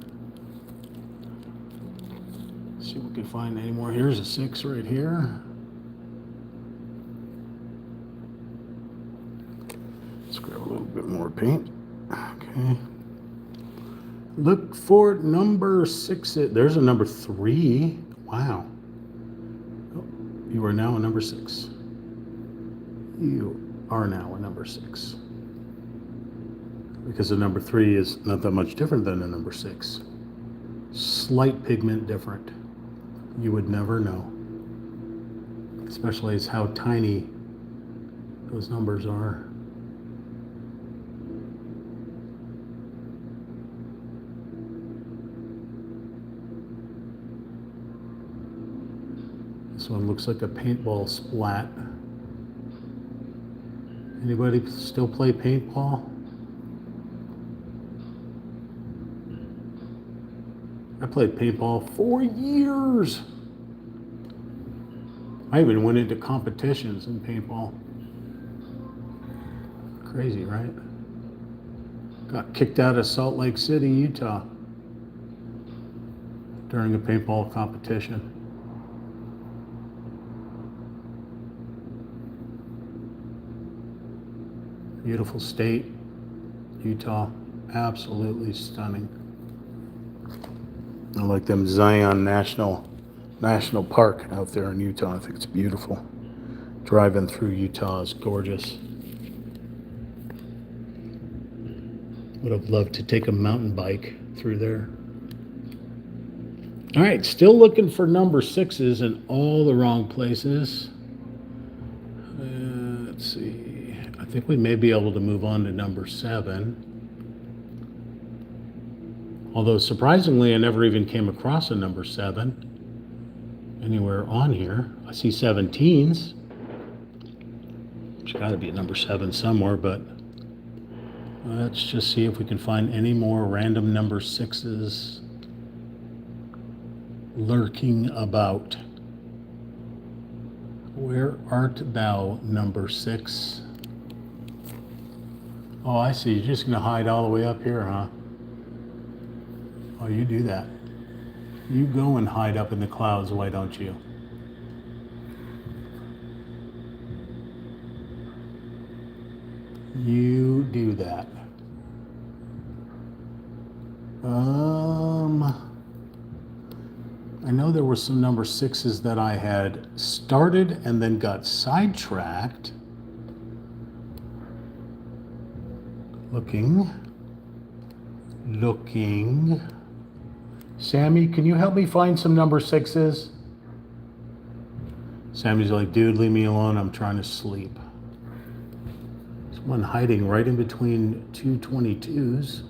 See if we can find any more. Here's a 6 right here. Let's grab a little bit more paint. Okay. Look for number 6. There's a number 3. Wow. Oh, you are now a number 6. You are now a number 6. Because the number 3 is not that much different than the number 6. Slight pigment different. You would never know. Especially as how tiny those numbers are. This one looks like a paintball splat. Anybody still play paintball? I played paintball for years. I even went into competitions in paintball. Crazy, right? Got kicked out of Salt Lake City, Utah during a paintball competition. Beautiful state, Utah, absolutely stunning. I like them Zion National Park out there in Utah. I think it's beautiful. Driving through Utah is gorgeous. Would have loved to take a mountain bike through there. All right, still looking for number 6s in all the wrong places. Let's see. I think we may be able to move on to number 7. Although surprisingly, I never even came across a number 7 anywhere on here. I see 17s. There's got to be a number 7 somewhere, but let's just see if we can find any more random number 6s lurking about. Where art thou, number 6? Oh, I see. You're just going to hide all the way up here, huh? Oh, you do that. You go and hide up in the clouds, why don't you? You do that. I know there were some number 6s that I had started and then got sidetracked. Looking. Sammy, can you help me find some number 6s? Sammy's like, dude, leave me alone. I'm trying to sleep. There's one hiding right in between two 22s.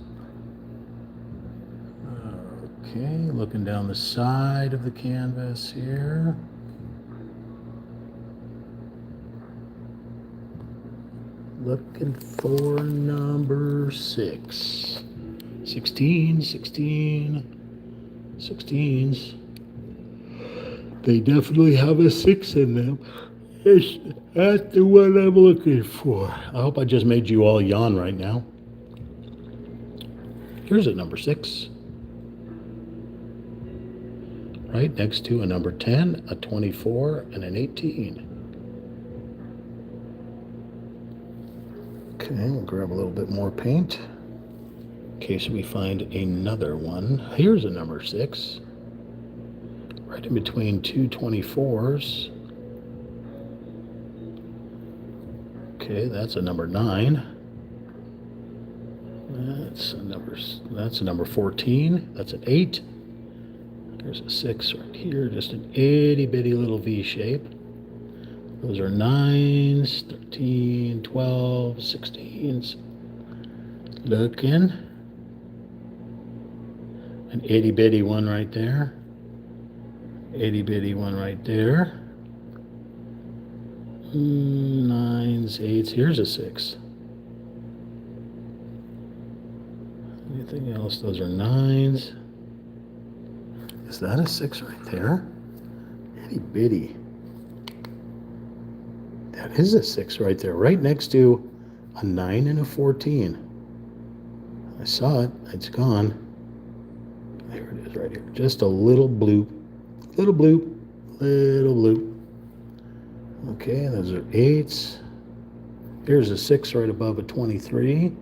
Okay, looking down the side of the canvas here. Looking for number 6. 16s. They definitely have a 6 in them. That's the one I'm looking for. I hope I just made you all yawn right now. Here's a number 6. Right next to a number 10, a 24, and an 18. Okay, we'll grab a little bit more paint in case we find another one. Here's a number 6. Right in between two 24s. Okay, that's a number 9. That's a number 14. That's an 8. There's a 6 right here, just an itty bitty little V shape. Those are 9s, 13, 12, 16s. Looking. An itty bitty one right there. Itty bitty one right there. 9s, 8s. Here's a 6. Anything else? Those are 9s. Is that a 6 right there? Itty bitty. That is a 6 right there, right next to a 9 and a 14. I saw it. It's gone. There it is right here. Just a little bloop. Little bloop. Little bloop. Okay, those are 8s. Here's a 6 right above a 23.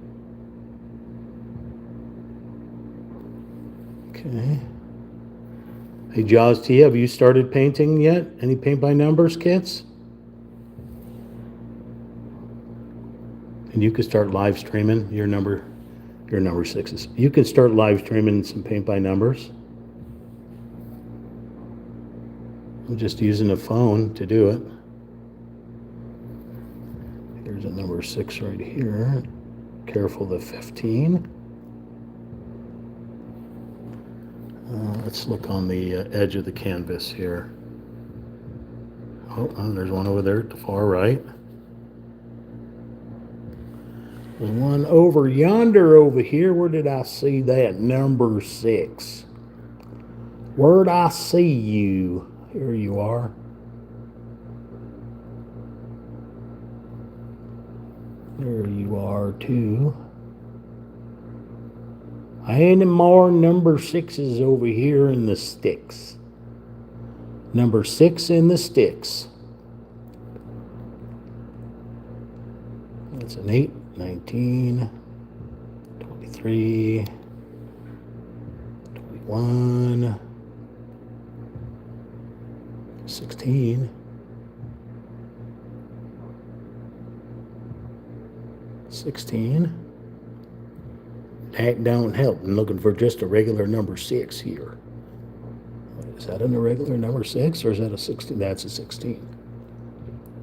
Okay. Hey, Jaws T, have you started painting yet? Any paint by numbers kits? And you could start live streaming your number 6s. You can start live streaming some paint by numbers. I'm just using a phone to do it. Here's a number 6 right here. Careful, the 15. Let's look on the edge of the canvas here. Oh, there's one over there at the far right. There's one over yonder over here. Where did I see that? Number 6. Where'd I see you? Here you are. There you are too. Any more number 6s over here in the sticks. Number 6 in the sticks. That's an 8, 19, 23, 1, 16, 16. That don't help. I'm looking for just a regular number 6 here. Is that an irregular number 6 or is that a 16? That's a 16.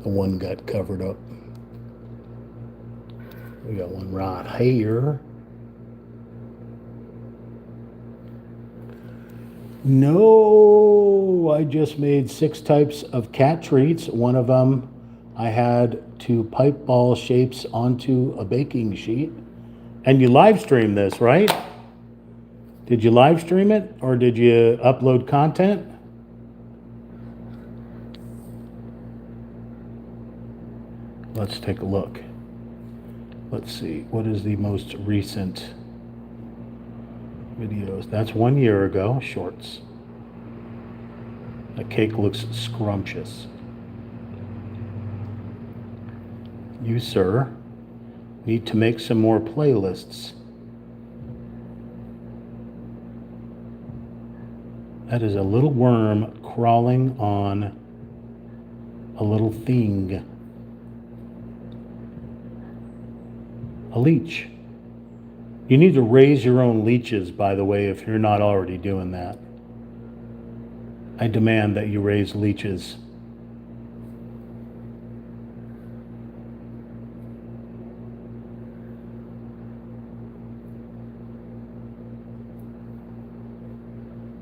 The one got covered up. We got one right here. No, I just made 6 types of cat treats. One of them I had to pipe ball shapes onto a baking sheet. And you live stream this, right? Did you live stream it or did you upload content? Let's take a look. Let's see, what is the most recent videos? That's 1 year ago, shorts. The cake looks scrumptious. You, sir, need to make some more playlists. That is a little worm crawling on a little thing. A leech. You need to raise your own leeches, by the way, if you're not already doing that. I demand that you raise leeches.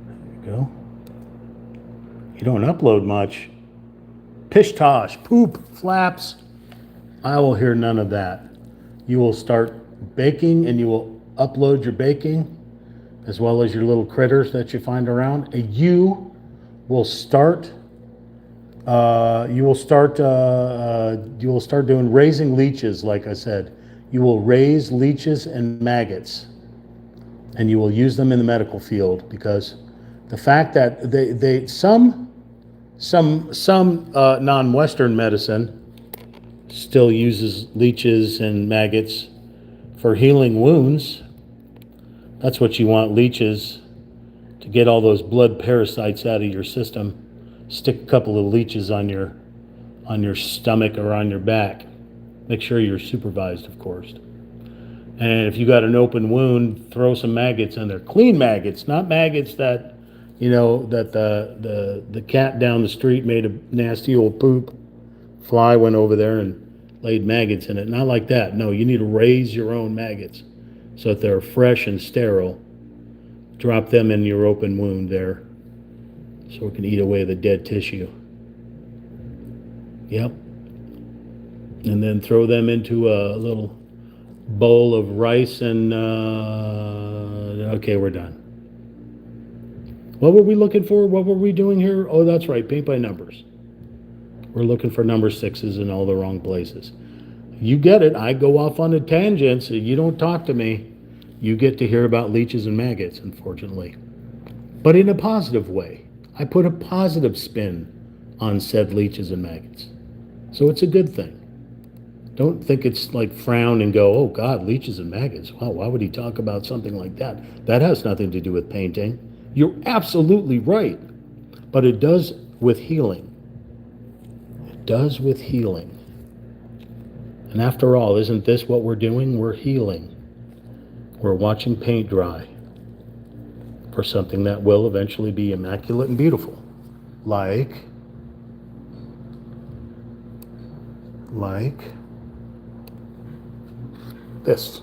There you go. You don't upload much. Pish tosh, poop, flaps. I will hear none of that. You will start baking and you will upload your baking as well as your little critters that you find around. And you will start doing raising leeches, like I said. You will raise leeches and maggots and you will use them in the medical field, because the fact that some non-Western medicine still uses leeches and maggots for healing wounds. That's what you want, leeches, to get all those blood parasites out of your system. Stick a couple of leeches on your stomach or on your back. Make sure you're supervised, of course. And if you got an open wound, throw some maggots in there. Clean maggots, not maggots that, that the cat down the street made a nasty old poop. Fly went over there and laid maggots in it. Not like that. No, you need to raise your own maggots so that they're fresh and sterile. Drop them in your open wound there so it can eat away the dead tissue. Yep. And then throw them into a little bowl of rice and, okay, we're done. What were we looking for? What were we doing here? Oh, that's right, paint by numbers. We're looking for number 6s in all the wrong places. You get it. I go off on a tangent, so you don't talk to me. You get to hear about leeches and maggots, unfortunately. But in a positive way. I put a positive spin on said leeches and maggots. So it's a good thing. Don't think it's like frown and go, oh God, leeches and maggots. Wow, why would he talk about something like that? That has nothing to do with painting. You're absolutely right. But it does with healing. Does with healing. And after all, isn't this what we're doing? We're healing. We're watching paint dry for something that will eventually be immaculate and beautiful. Like this.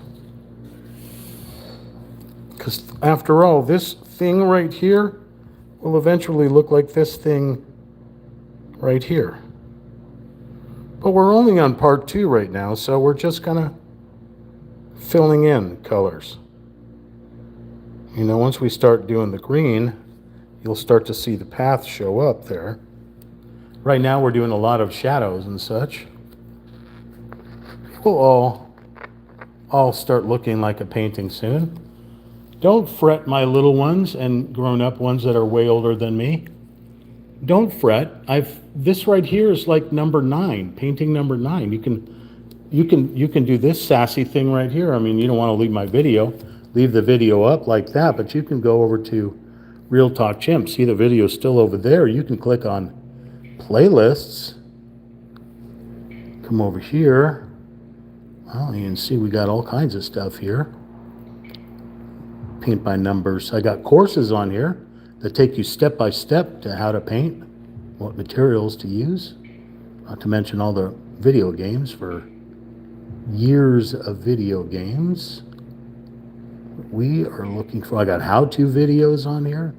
Because after all, this thing right here will eventually look like this thing right here. But we're only on part 2 right now, so we're just kind of filling in colors. Once we start doing the green, you'll start to see the path show up there. Right now we're doing a lot of shadows and such. We'll all start looking like a painting soon. Don't fret, my little ones and grown-up ones that are way older than me. Don't fret. This right here is like number 9, painting number 9. You can do this sassy thing right here. I mean, you don't want to leave the video up like that, but you can go over to Real Talk Chimp. See, the video's still over there. You can click on playlists. Come over here. Well, you can see we got all kinds of stuff here. Paint by numbers. I got courses on here that take you step by step to how to paint, what materials to use, not to mention all the video games for years of video games. We are looking for, I got how-to videos on here,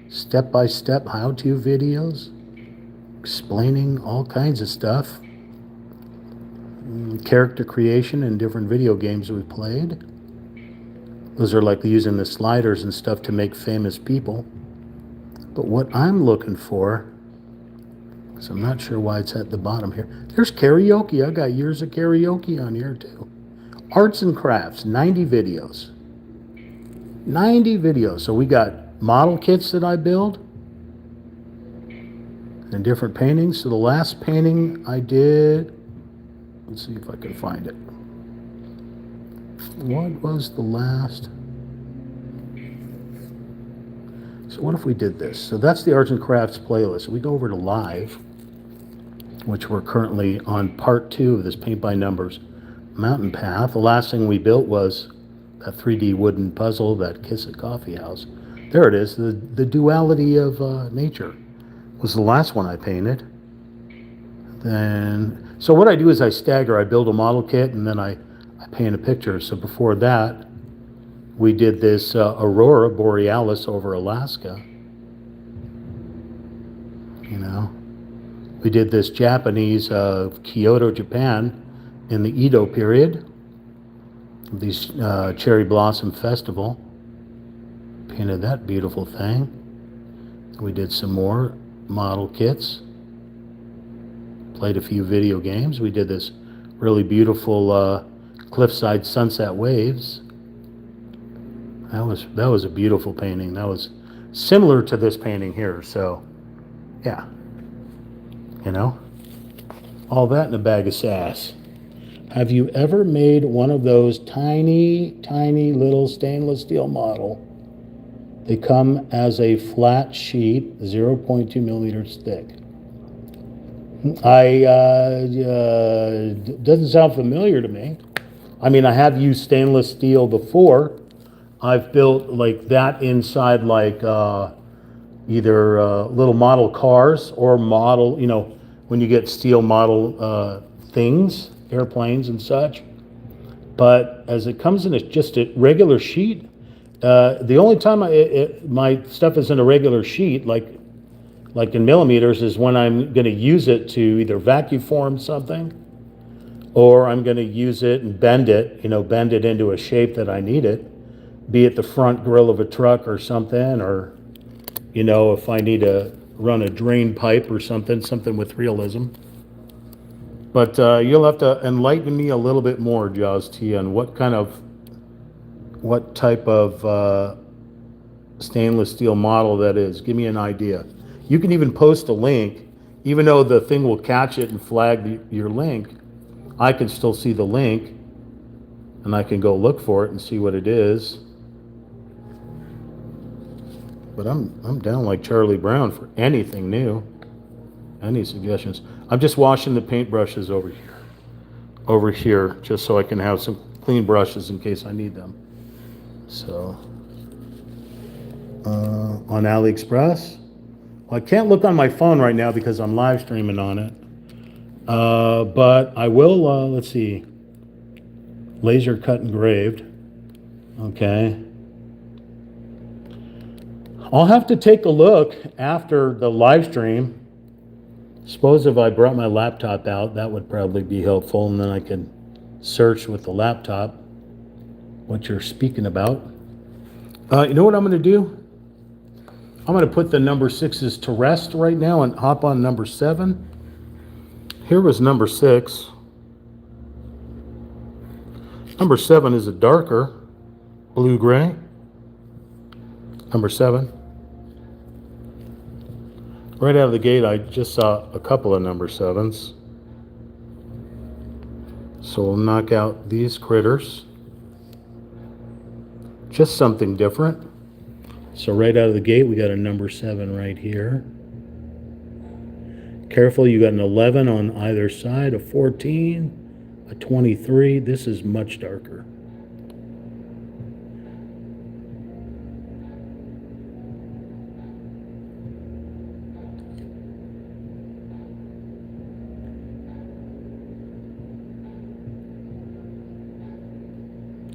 step-by-step how-to videos, explaining all kinds of stuff, character creation in different video games we've played. Those are like using the sliders and stuff to make famous people. But what I'm looking for, so I'm not sure why it's at the bottom here. There's karaoke. I got years of karaoke on here too. Arts and crafts, 90 videos. 90 videos. So we got model kits that I build and different paintings. So the last painting I did, let's see if I can find it. What was the last? So what if we did this? So that's the arts and crafts playlist. We go over to live, which we're currently on part 2 of this paint by numbers mountain path. The last thing we built was that 3D wooden puzzle, that Kiss It Coffee House. There it is, the duality of nature was the last one I painted. Then, so what I do is I stagger. I build a model kit and then I paint a picture. So before that, we did this aurora borealis over Alaska. You know, we did this Japanese Kyoto, Japan in the Edo period. These cherry blossom festival. Painted that beautiful thing. We did some more model kits. Played a few video games. We did this really beautiful cliffside sunset waves. That was a beautiful painting. That was similar to this painting here. So, yeah, you know, all that in a bag of sass. Have you ever made one of those tiny, tiny little stainless steel model? They come as a flat sheet, 0.2 millimeters thick. Doesn't sound familiar to me. I mean, I have used stainless steel before. I've built like that inside like either little model cars or model, you know, when you get steel model things, airplanes and such. But as it comes in just a regular sheet, the only time my stuff is in a regular sheet, like in millimeters, is when I'm going to use it to either vacuum form something, or I'm going to use it and bend it, you know, bend it into a shape that I need it, be it the front grille of a truck or something, or, you know, if I need to run a drain pipe or something with realism. But you'll have to enlighten me a little bit more, Jaws T, on what type of stainless steel model that is. Give me an idea. You can even post a link, even though the thing will catch it and flag your link. I can still see the link, and I can go look for it and see what it is. But I'm down like Charlie Brown for anything new. Any suggestions? I'm just washing the paint brushes over here, just so I can have some clean brushes in case I need them. So, on AliExpress. Well, I can't look on my phone right now because I'm live streaming on it. But I will, let's see. Laser cut engraved. Okay. I'll have to take a look after the live stream. Suppose if I brought my laptop out, that would probably be helpful, and then I could search with the laptop what you're speaking about. You know what I'm going to do? I'm going to put the number 6s to rest right now and hop on number 7. Here was number 6. Number 7 is a darker blue-gray. Number 7. Right out of the gate, I just saw a couple of number 7s. So we'll knock out these critters. Just something different. So right out of the gate, we got a number 7 right here. Careful, you got an 11 on either side, a 14, a 23. This is much darker.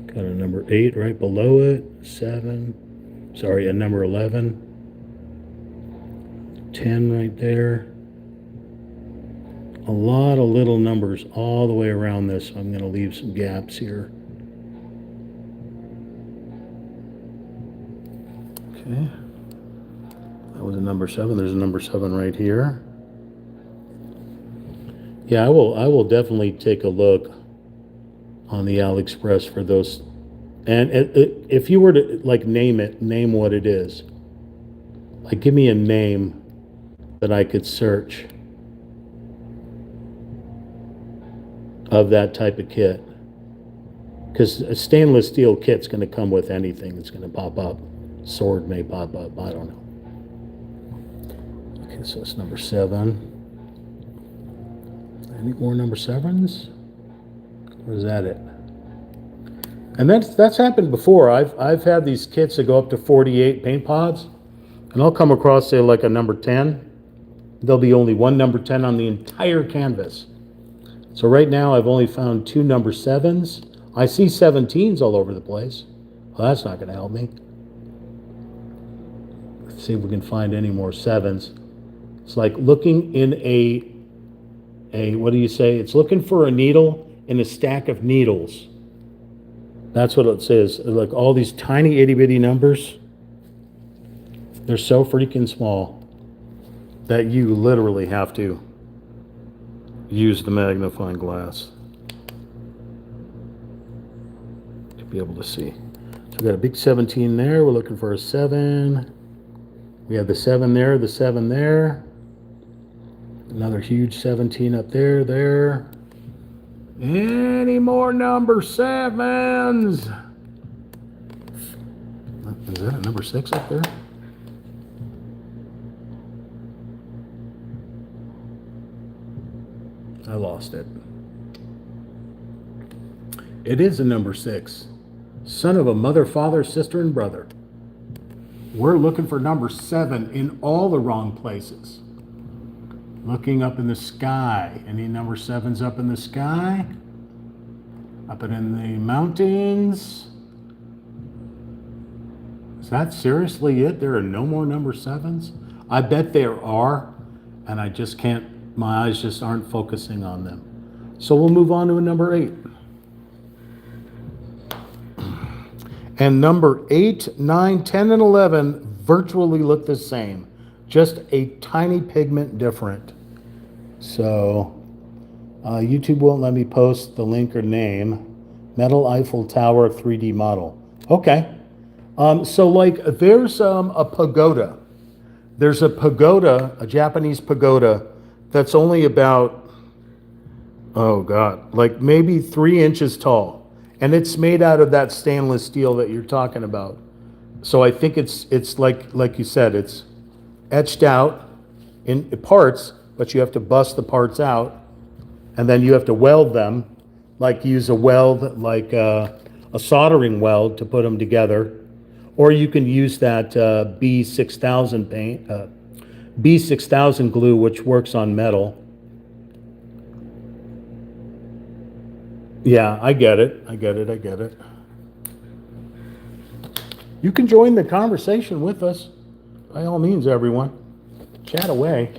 Got a number 8 right below it, 7, sorry, a number 11, 10 right there. A lot of little numbers all the way around this. So I'm going to leave some gaps here. Okay. That was a number 7. There's a number 7 right here. Yeah, I will definitely take a look on the AliExpress for those. And if you were to like name what it is. Like give me a name that I could search of that type of kit. Because a stainless steel kit's going to come with anything that's going to pop up. Sword may pop up, I don't know. Okay, so it's number 7. Any more number 7s? Or is that it? And that's happened before. I've had these kits that go up to 48 paint pods, and I'll come across, say, like a number 10. There'll be only one number 10 on the entire canvas. So right now I've only found 2 number 7s. I see 17s all over the place. Well, that's not going to help me. Let's see if we can find any more 7s. It's like looking in a what do you say? It's looking for a needle in a stack of needles. That's what it says. Like all these tiny itty bitty numbers. They're so freaking small that you literally have to use the magnifying glass to be able to see. So we got a big 17 there. We're looking for a 7. We have the 7 there, the 7 there. Another huge 17 up there. Any more number 7s? Is that a number 6 up there? I lost it. It is a number 6. Son of a mother, father, sister, and brother. We're looking for number 7 in all the wrong places. Looking up in the sky. Any number 7s up in the sky? Up and in the mountains? Is that seriously it? There are no more number 7s? I bet there are, and I just can't, my eyes just aren't focusing on them. So we'll move on to a number 8. And number 8, 9, 10, and 11 virtually look the same. Just a tiny pigment different. So YouTube won't let me post the link or name. Metal Eiffel Tower 3D model. Okay. So like there's a pagoda. There's a pagoda, a Japanese pagoda that's only about, oh God, like maybe 3 inches tall. And it's made out of that stainless steel that you're talking about. So I think it's like you said, it's etched out in parts, but you have to bust the parts out, and then you have to weld them, like use a weld, like a soldering weld to put them together, or you can use that B6000 paint, B6000 glue, which works on metal. Yeah, I get it. You can join the conversation with us. By all means, everyone. Chat away.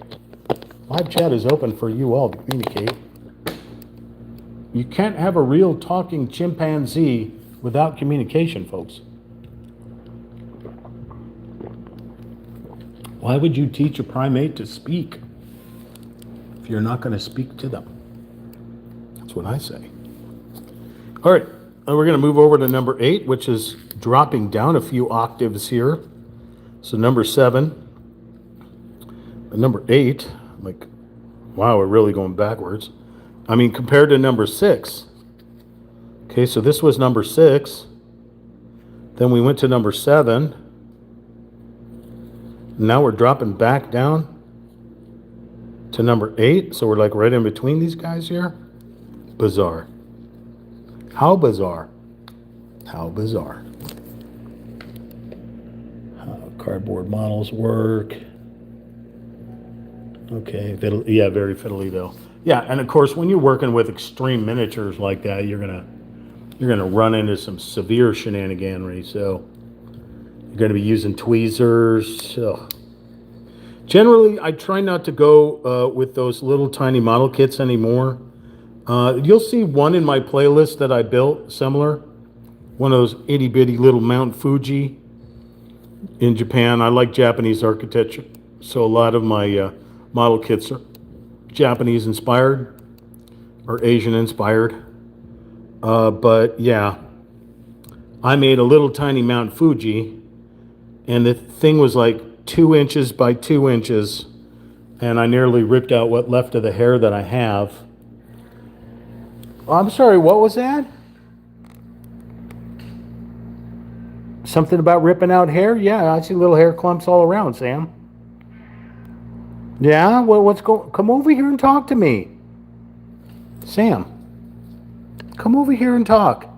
Live chat is open for you all to communicate. You can't have a real talking chimpanzee without communication, folks. Why would you teach a primate to speak if you're not going to speak to them? That's what I say. All right, we're going to move over to number 8, which is dropping down a few octaves here. So number 7, number 8, like, wow, we're really going backwards. I mean, compared to number 6. Okay, so this was number 6. Then we went to number 7. Now we're dropping back down to number 8. So we're like right in between these guys here. Bizarre. How bizarre. How bizarre. How cardboard models work. Okay, yeah, very fiddly though. Yeah, and of course, when you're working with extreme miniatures like that, you're gonna run into some severe shenaniganry. So you're gonna be using tweezers. Ugh. Generally, I try not to go with those little tiny model kits anymore. You'll see one in my playlist that I built similar. One of those itty bitty little Mount Fuji in Japan. I like Japanese architecture, so a lot of my model kits are Japanese inspired or Asian inspired. But yeah, I made a little tiny Mount Fuji, and the thing was like 2 inches by 2 inches, and I nearly ripped out what left of the hair that I have. Oh, I'm sorry, what was that? Something about ripping out hair? Yeah, I see little hair clumps all around, Sam. Yeah, well, what's going? Come over here and talk to me, Sam. Come over here and talk.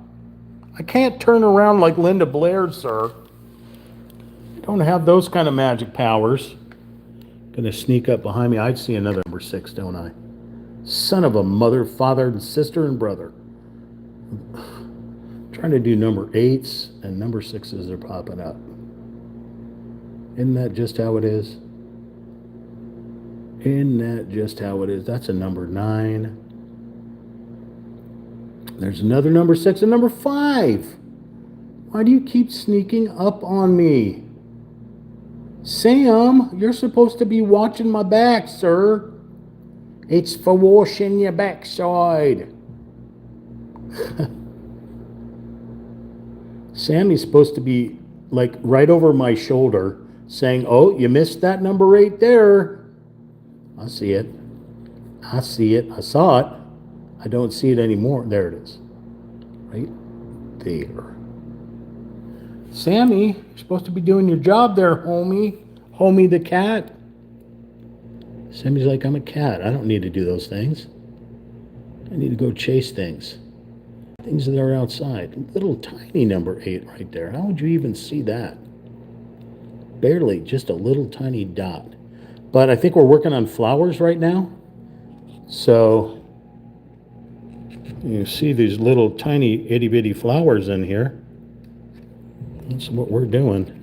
I can't turn around like Linda Blair, sir. I don't have those kind of magic powers. Gonna sneak up behind me. I see another number 6, don't I? Son of a mother, father, and sister and brother. Trying to do number 8s and number 6s are popping up. Isn't that just how it is? Isn't that just how it is? That's a number 9. There's another number 6 and number 5. Why do you keep sneaking up on me? Sam, you're supposed to be watching my back, sir. It's for washing your backside. Sammy's supposed to be like right over my shoulder saying, oh, you missed that number 8 there. I see it. I see it. I saw it. I don't see it anymore. There it is. Right there. Sammy, you're supposed to be doing your job there, homie. Homie the cat. Sammy's like, I'm a cat. I don't need to do those things. I need to go chase things. Things that are outside. Little tiny number 8 right there. How would you even see that? Barely, just a little tiny dot. But I think we're working on flowers right now. So you see these little tiny itty bitty flowers in here. That's what we're doing.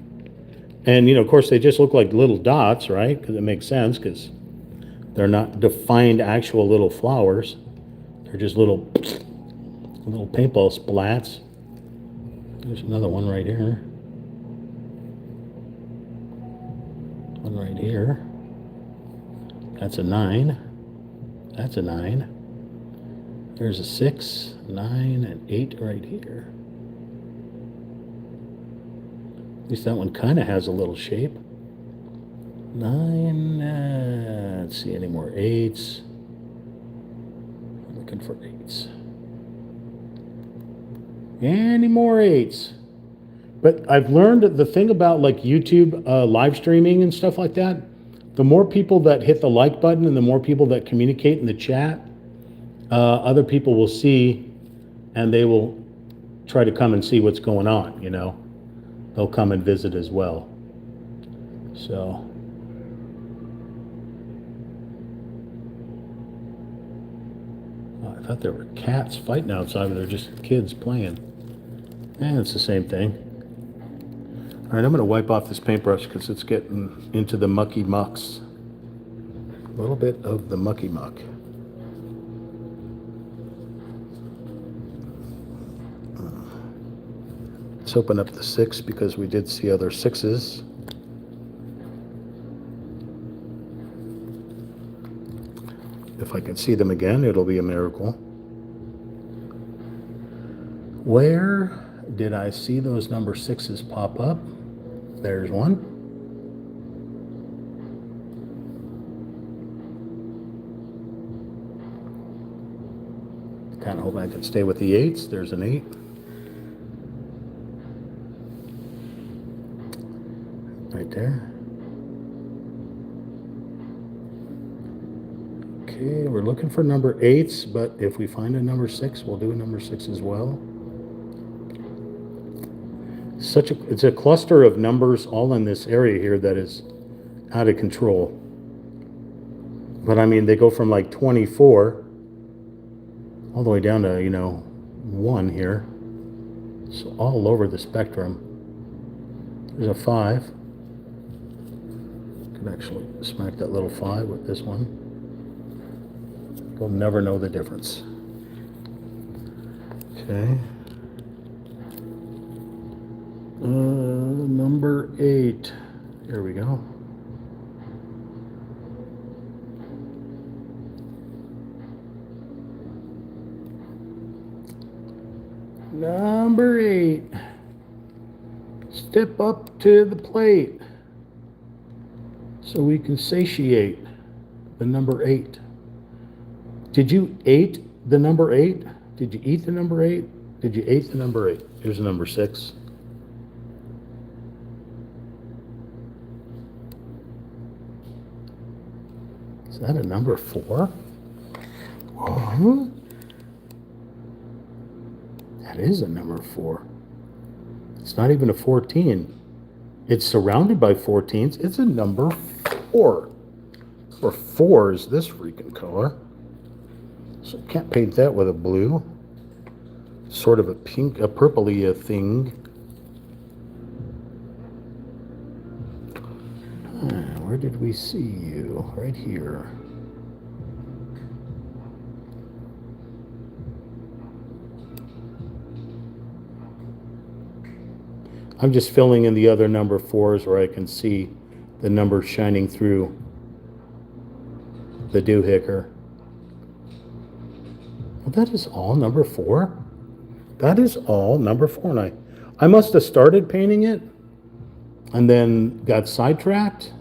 And, of course, they just look like little dots, right? Because it makes sense, because they're not defined actual little flowers. They're just little paintball splats. There's another one right here. One right here. That's a 9. That's a 9. There's a 6, 9, and 8 right here. At least that one kind of has a little shape. 9, let's see, any more 8s? I'm looking for 8s. Any more 8s? But I've learned the thing about like YouTube live streaming and stuff like that, the more people that hit the like button and the more people that communicate in the chat, other people will see and they will try to come and see what's going on, They'll come and visit as well. So. Oh, I thought there were cats fighting outside, but they're just kids playing. And it's the same thing. All right, I'm going to wipe off this paintbrush because it's getting into the mucky mucks. A little bit of the mucky muck. Let's open up the 6 because we did see other 6s. If I can see them again, it'll be a miracle. Where did I see those number 6s pop up? There's one. Kind of hope I can stay with the 8s. There's an 8. Right there. Okay, we're looking for number 8s, but if we find a number 6, we'll do a number 6 as well. It's a cluster of numbers all in this area here that is out of control. But I mean, they go from like 24 all the way down to, 1 here. So all over the spectrum. There's a 5. Could actually smack that little 5 with this one. You'll never know the difference. Okay. Number 8. Here we go. Number 8. Step up to the plate so we can satiate the number 8. Did you eat the number 8? Did you eat the number 8? Did you eat the number 8? Here's the number 6. Is that a number 4? Whoa. That is a number 4. It's not even a 14. It's surrounded by 14s. It's a number 4. Or 4 is this freaking color. So I can't paint that with a blue. Sort of a pink, a purpley thing. Where did we see you? Right here. I'm just filling in the other number 4s where I can see the numbers shining through the doohickey. Well, that is all number 4. That is all number 4. And I must have started painting it and then got sidetracked.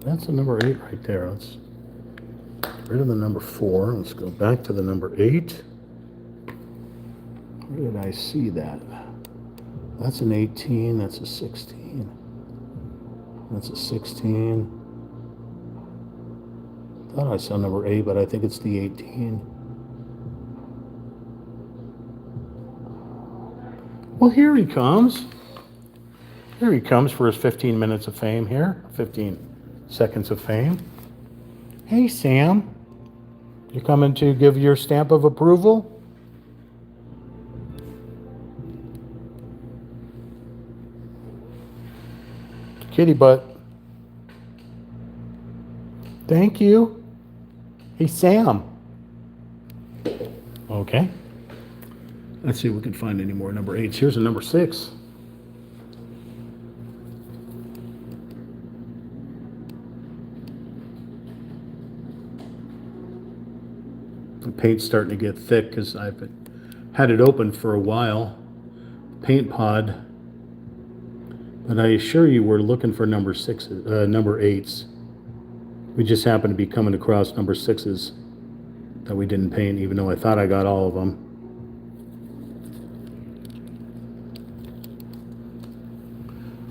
That's a number 8 right there. Let's get rid of the number 4. Let's go back to the number 8. Where did I see that? That's an 18. That's a 16. That's a 16. Thought I saw number 8, but I think it's the 18. Well, here he comes. Here he comes for his 15 minutes of fame here. 15 seconds of fame. Hey, Sam. You coming to give your stamp of approval? Kitty butt. Thank you. Hey, Sam. Okay. Let's see if we can find any more number 8s. Here's a number 6. The paint's starting to get thick because I've had it open for a while. Paint pod. But I assure you we're looking for number 8s. We just happen to be coming across number 6s that we didn't paint, even though I thought I got all of them.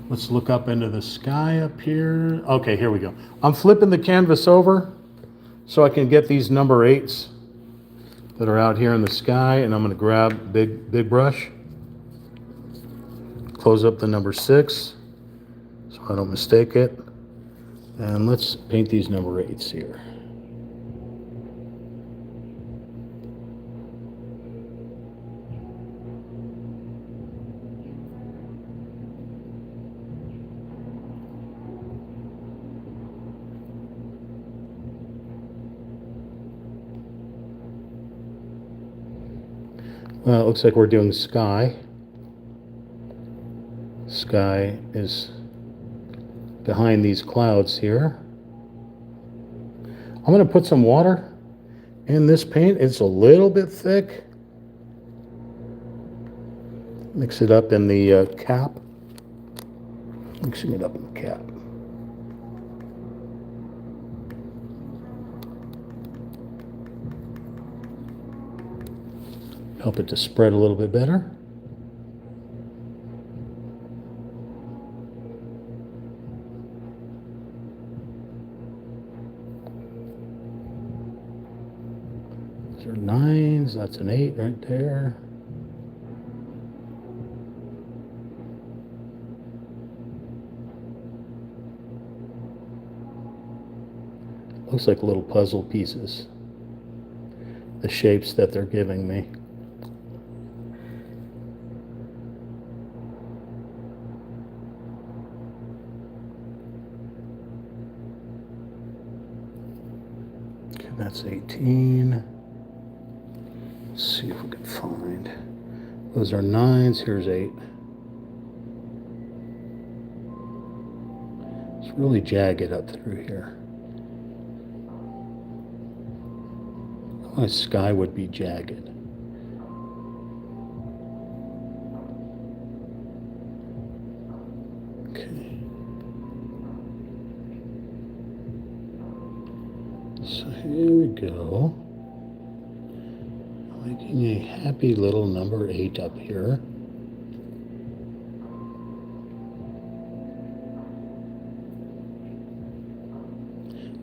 Let's look up into the sky up here. Okay, here we go. I'm flipping the canvas over so I can get these number 8s that are out here in the sky, and I'm going to grab big brush. Close up the number 6 so I don't mistake it. And let's paint these number 8s here. Well, it looks like we're doing sky. Sky is behind these clouds here. I'm going to put some water in this paint. It's a little bit thick. Mix it up in the cap. Mixing it up in the cap. Help it to spread a little bit better. Those are 9s, that's an 8 right there. Looks like little puzzle pieces, the shapes that they're giving me. Okay, that's 18. Let's see if we can find. Those are 9s, here's 8. It's really jagged up through here. My sky would be jagged. Okay. So here we go. Making a happy little number 8 up here.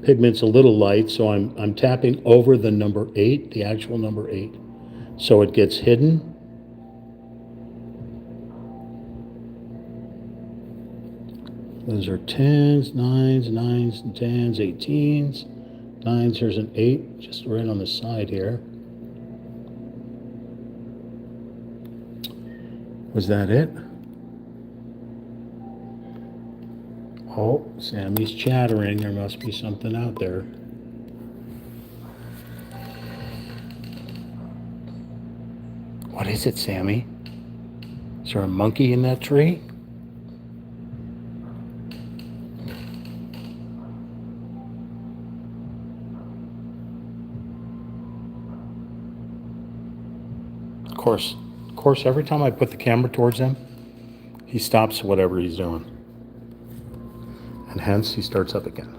Pigment's a little light, so I'm tapping over the number 8, the actual number 8, so it gets hidden. Those are 10s, 9s, 9s, and 10s, 18s, 9s. Here's an 8, just right on the side here. Was that it? Oh, Sammy's chattering. There must be something out there. What is it, Sammy? Is there a monkey in that tree? Of course, every time I put the camera towards him, he stops whatever he's doing. And hence, he starts up again.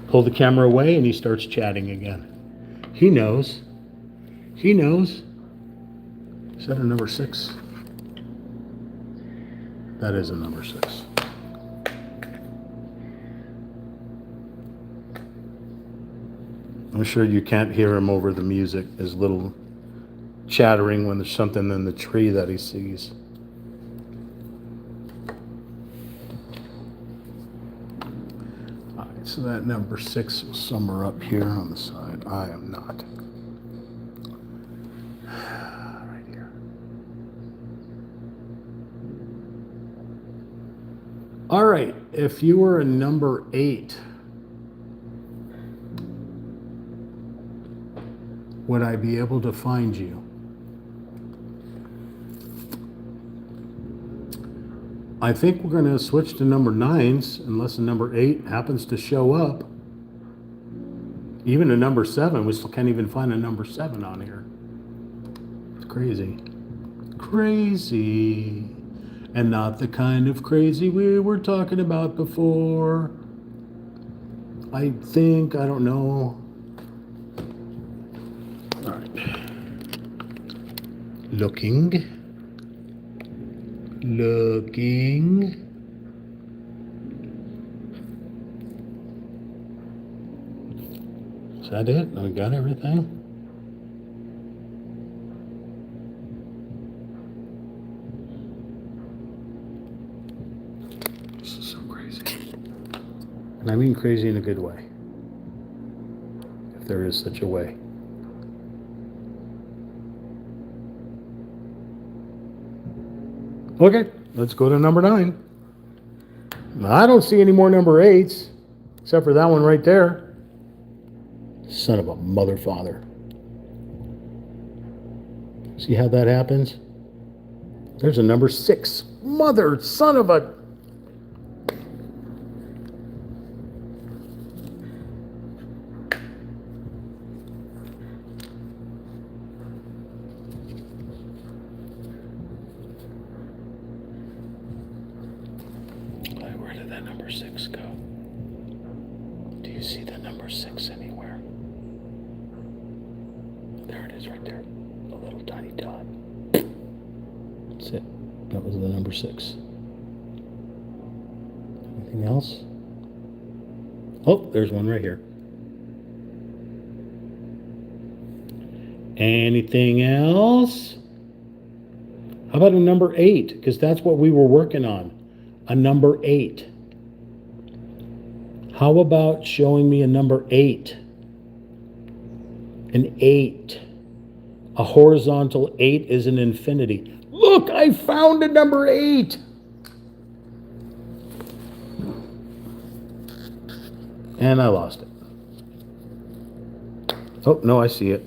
Pull the camera away and he starts chatting again. He knows. He knows. Is that a number 6? That is a number 6. I'm sure you can't hear him over the music, his little chattering when there's something in the tree that he sees. All right, so that number 6 will somewhere up here on the side. I am not. Right here. All right, if you were a number 8, would I be able to find you? I think we're going to switch to number 9s unless a number 8 happens to show up. Even a number 7, we still can't even find a number 7 on here. It's crazy. Crazy. And not the kind of crazy we were talking about before. I think, I don't know. All right. Looking. Is that it? I got everything? This is so crazy. And I mean crazy in a good way. If there is such a way. Okay, let's go to number 9. I don't see any more number 8s, except for that one right there. Son of a mother father. See how that happens? There's a number 6. Mother, son of a... Where did that number 6 go? Do you see the number 6 anywhere? There it is right there. The little tiny dot. That's it. That was the number 6. Anything else? Oh, there's one right here. Anything else? How about a number 8? Because that's what we were working on. A number 8. How about showing me a number 8? An 8. A horizontal 8 is an infinity. Look, I found a number 8. And I lost it. Oh, no, I see it.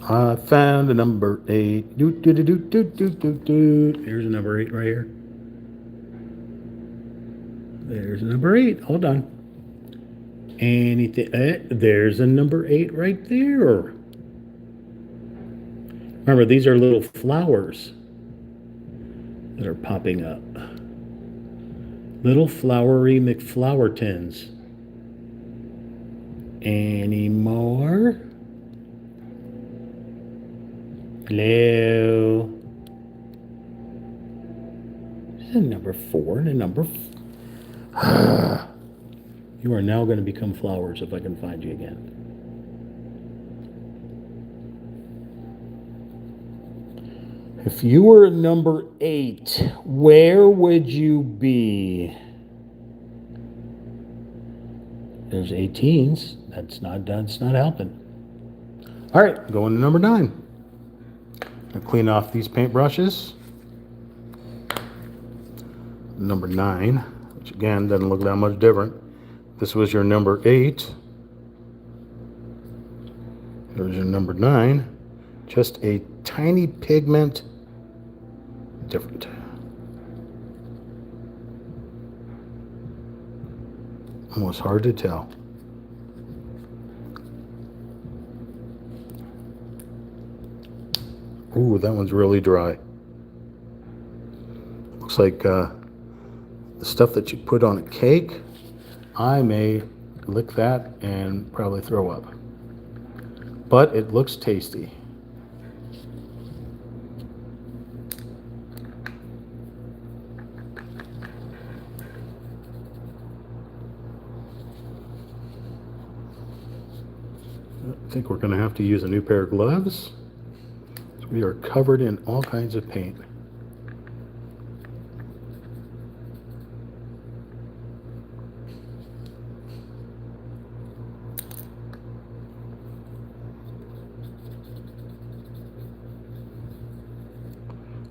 I found a number 8. Doot, doot, doot, doot, doot, doot, doot. Here's a number 8 right here. There's a number 8. Hold on. Anything? There's a number 8 right there. Remember, these are little flowers that are popping up. Little flowery McFlowertons. Any more? Hello. There's a number 4 and a number. You are now going to become flowers if I can find you again. If you were a number 8, where would you be? There's 18s. That's not helping. All right, going to number 9. I'll clean off these paintbrushes. Number 9, which again doesn't look that much different. This was your number 8. There's your number 9. Just a tiny pigment different. Almost hard to tell. Ooh, that one's really dry. Looks like the stuff that you put on a cake. I may lick that and probably throw up. But it looks tasty. I think we're going to have to use a new pair of gloves. We are covered in all kinds of paint.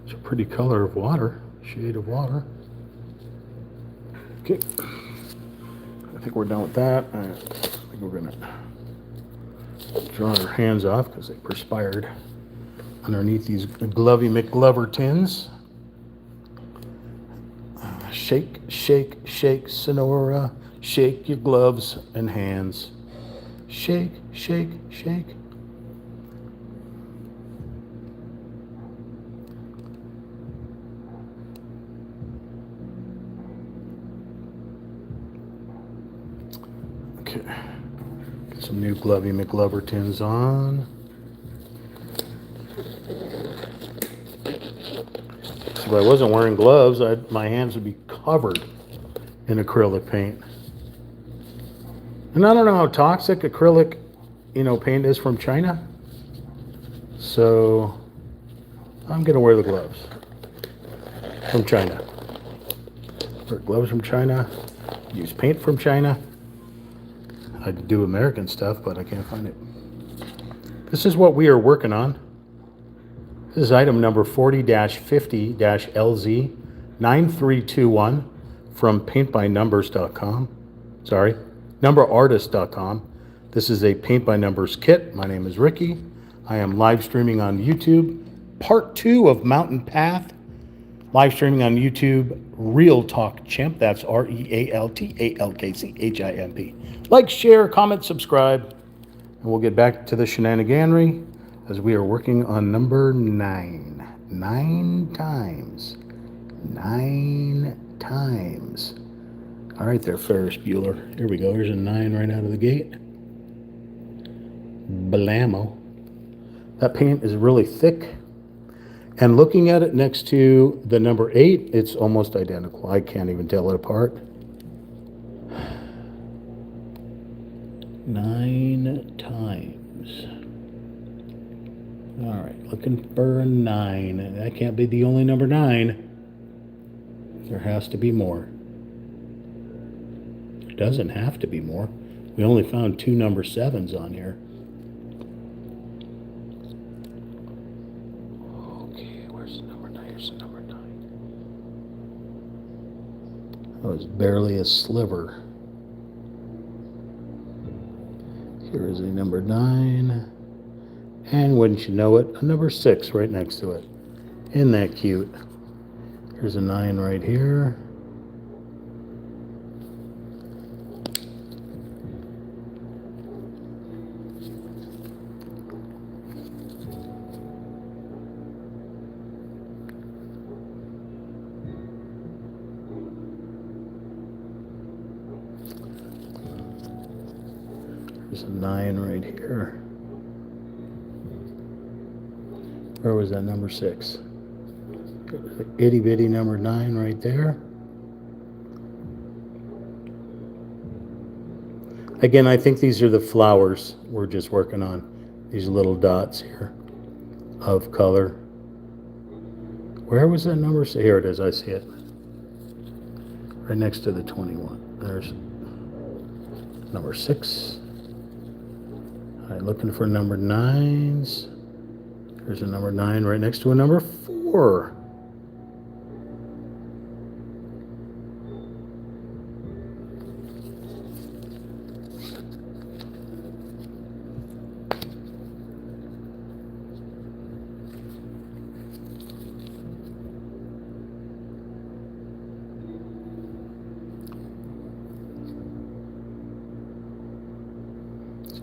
It's a pretty color of water, shade of water. Okay, I think we're done with that. I think we're gonna dry our hands off because they perspired underneath these glovey McGlover tins. Shake, shake, shake, Sonora. Shake your gloves and hands. Shake, shake, shake. Okay. Get some new glovey McGlover tins on. If I wasn't wearing gloves, my hands would be covered in acrylic paint. And I don't know how toxic acrylic, paint is from China. So I'm gonna wear the gloves from China. Wear gloves from China. Use paint from China. I do American stuff, but I can't find it. This is what we are working on. This is item number 40-50-LZ9321 from paintbynumbers.com. Sorry, numberartist.com. This is a paint by numbers kit. My name is Ricky. I am live streaming on YouTube. Part 2 of Mountain Path. Live streaming on YouTube. Real Talk Chimp. That's RealTalkChimp. Like, share, comment, subscribe. And we'll get back to the shenaniganery as we are working on number 9. 9 times. 9 times. All right there, Ferris Bueller. Here we go. Here's a 9 right out of the gate. Blammo. That paint is really thick. And looking at it next to the number 8, it's almost identical. I can't even tell it apart. 9 times. All right, looking for a 9. That can't be the only number 9. There has to be more. It doesn't have to be more. We only found 2 number 7s on here. Okay, where's the number 9? Here's the number 9. That was barely a sliver. Here is a number 9. And wouldn't you know it, a number 6 right next to it. Isn't that cute? Here's a 9 right here. There's a 9 right here. Where was that number 6? Itty bitty number 9 right there. Again, I think these are the flowers we're just working on. These little dots here of color. Where was that number? Here it is, I see it. Right next to the 21. There's number 6. All right, looking for number 9s. There's a number 9 right next to a number 4.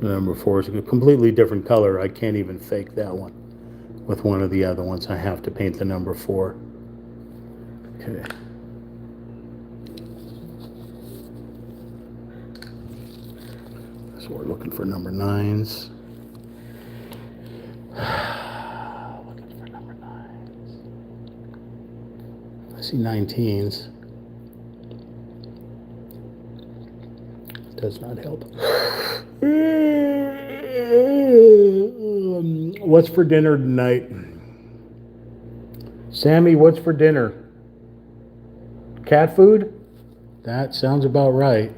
Number 4 is a completely different color. I can't even fake that one with one of the other ones. I have to paint the number 4. Okay. So we're looking for number 9s. Looking for number 9s. I see 19s. Does not help. What's for dinner tonight? Sammy, what's for dinner? Cat food? That sounds about right.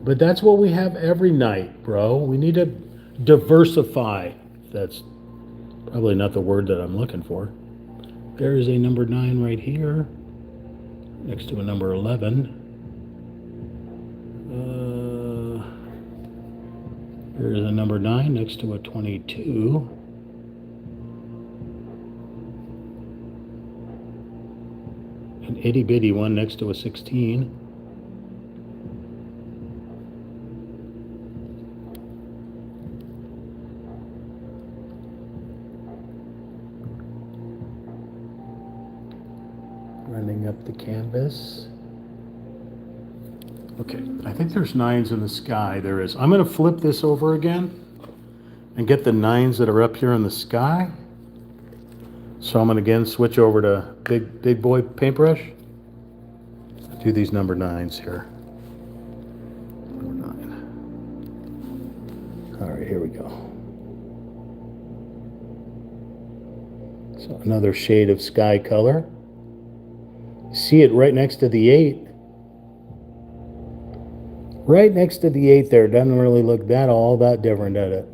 But that's what we have every night, bro. We need to diversify. That's probably not the word that I'm looking for. There is a number 9 right here, next to a number 11. There's a number 9 next to a 22. An itty bitty one next to a 16. Running up the canvas. Okay, I think there's 9s in the sky. There is. I'm going to flip this over again and get the 9s that are up here in the sky. So I'm going to again switch over to big boy paintbrush. Do these number 9s here. Number 9. All right, here we go. So another shade of sky color. See it right next to the 8. Right next to the 8 there. Doesn't really look all that different, does it?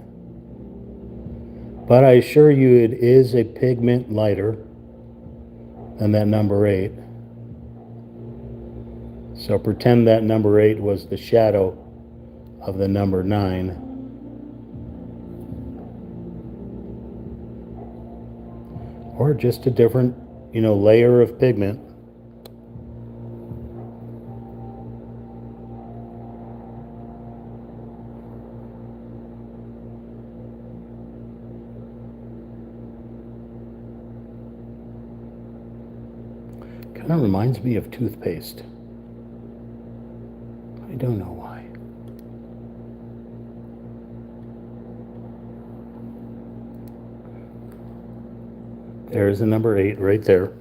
But I assure you it is a pigment lighter than that number 8. So pretend that number 8 was the shadow of the number 9. Or just a different, layer of pigment. Kind of reminds me of toothpaste. I don't know why. There's the number 8 right there.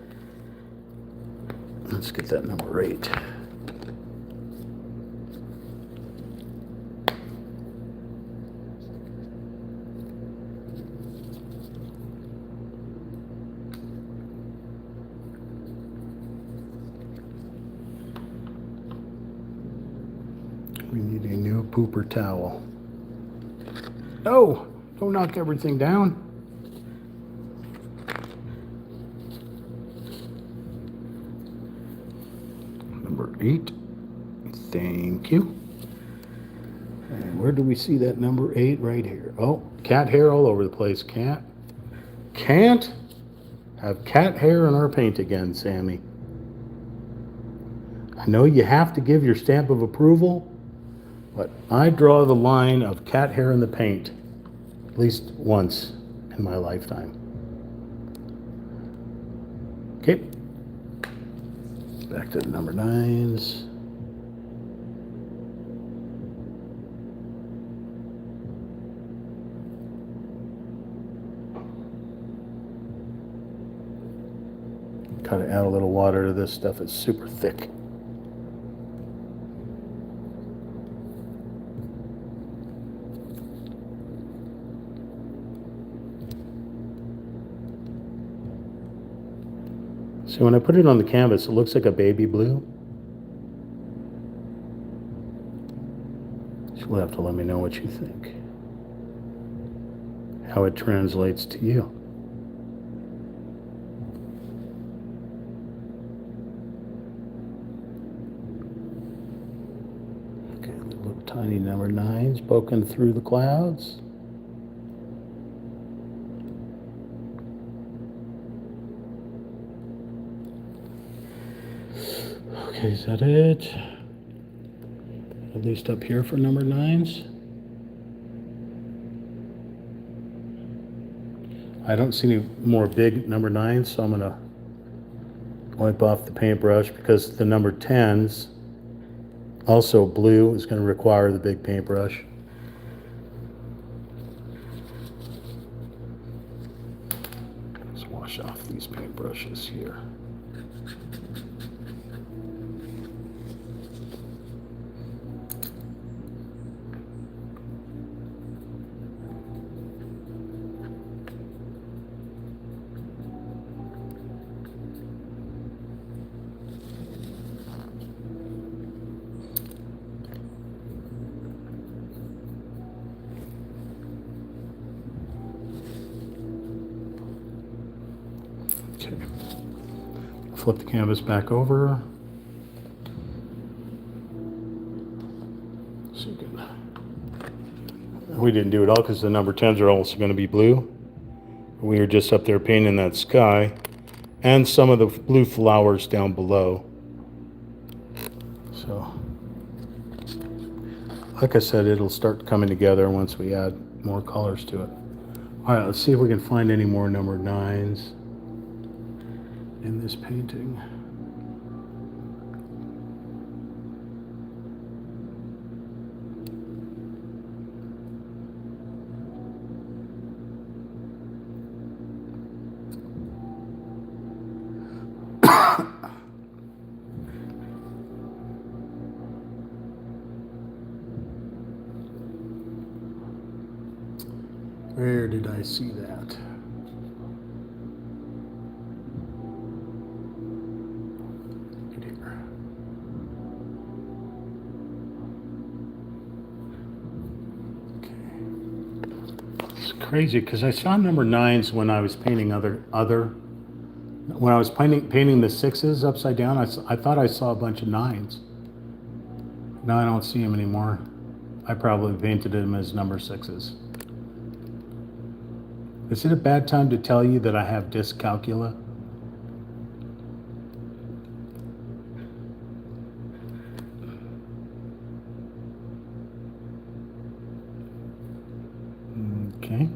Let's get that number 8. We need a new pooper towel. No! Don't knock everything down. Number 8. Thank you. And where do we see that number 8? Right here. Oh, cat hair all over the place. Can't have cat hair in our paint again, Sammy. I know you have to give your stamp of approval, but I draw the line of cat hair in the paint at least once in my lifetime. Okay. Back to the number 9s. Kind of add a little water to this stuff. It's super thick. So when I put it on the canvas, it looks like a baby blue. You'll have to let me know what you think, how it translates to you. Okay, little tiny number 9s poking through the clouds. Okay, is that it? At least up here for number 9s. I don't see any more big number 9s, so I'm gonna wipe off the paintbrush because the number 10s, also blue, is gonna require the big paintbrush. Let's wash off these paintbrushes here. Okay. Flip the canvas back over. So you can, we didn't do it all because the number 10s are also going to be blue. We were just up there painting that sky and some of the blue flowers down below. So, like I said, it'll start coming together once we add more colors to it. All right, let's see if we can find any more number 9s in this painting. Where did I see that? Right here. Okay. It's crazy because I saw number 9s when I was painting when I was painting the 6s upside down. I thought I saw a bunch of 9s. Now I don't see them anymore. I probably painted them as number 6s. Is it a bad time to tell you that I have dyscalculia? Okay.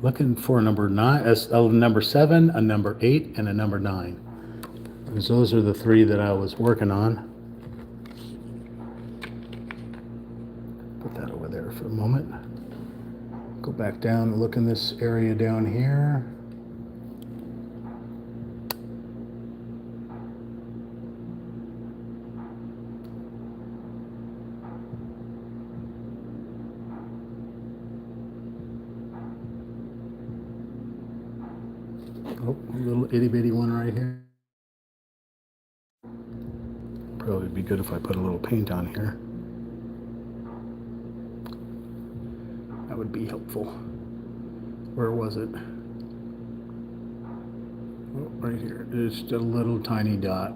Looking for a number 9, a number 7, a number 8, and a number 9. Because those are the 3 that I was working on. Put that over there for a moment. back down and look in this area down here. Oh, a little itty bitty one right here. Probably be good if I put a little paint on here. That would be helpful. Where was it? Oh, right here. Just a little tiny dot.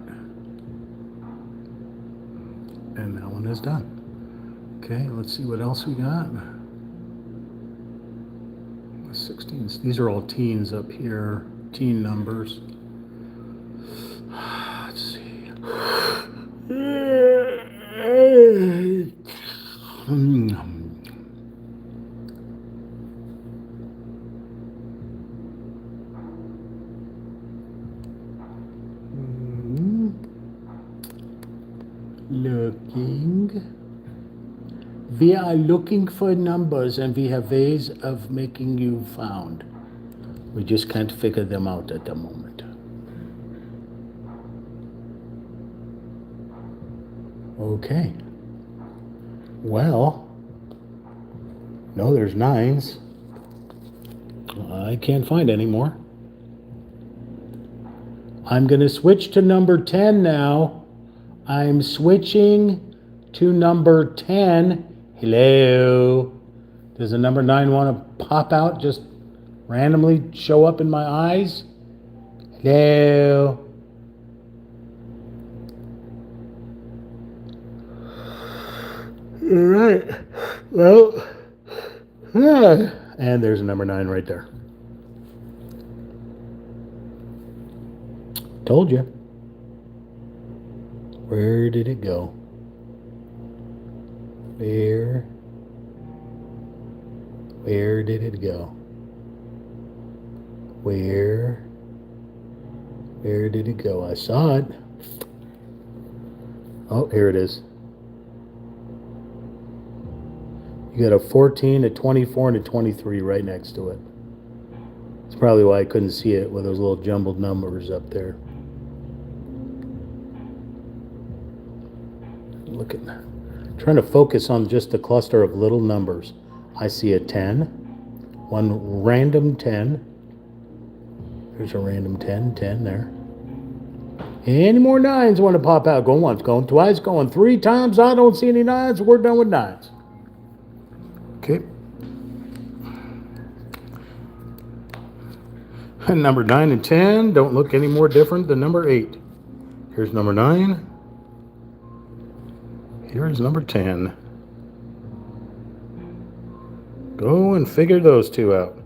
And that one is done. Okay, let's see what else we got. 16s. These are all teens up here. Teen numbers. Let's see. Looking. We are looking for numbers and we have ways of making you found. We just can't figure them out at the moment. Okay. Well, no, there's 9s. I can't find any more. I'm going to switch to number 10 now. I'm switching to number 10. Hello. Does the number 9 want to pop out, just randomly show up in my eyes? Hello. All right. Well, and there's a number 9 right there. Told you. Where did it go? Where did it go? Where did it go? I saw it. Oh, here it is. You got a 14, a 24, and a 23 right next to it. That's probably why I couldn't see it with those little jumbled numbers up there. Look at that. Trying to focus on just a cluster of little numbers. I see a 10, one random 10. There's a random 10, 10 there. Any more 9s want to pop out? Going once, going twice, going 3 times. I don't see any 9s. We're done with 9s. Okay. And number 9 and 10 don't look any more different than number 8. Here's number 9. Here's number 10. Go and figure those two out.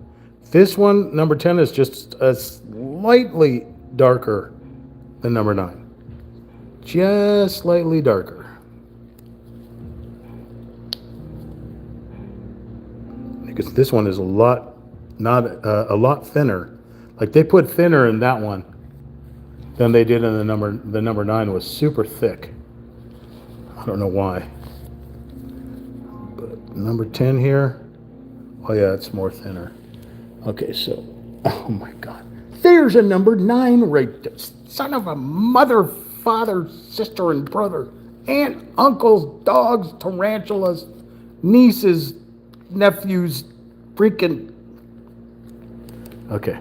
This one, number 10, is just a slightly darker than number 9. Just slightly darker. Because this one is a lot thinner. Like they put thinner in that one than they did in the number 9 was super thick. I don't know why. But number 10 here, oh yeah, it's more thinner. Okay, so, oh my God. There's a number 9 right there. Son of a mother, father, sister, and brother. Aunt, uncles, dogs, tarantulas, nieces, nephews, freaking. Okay.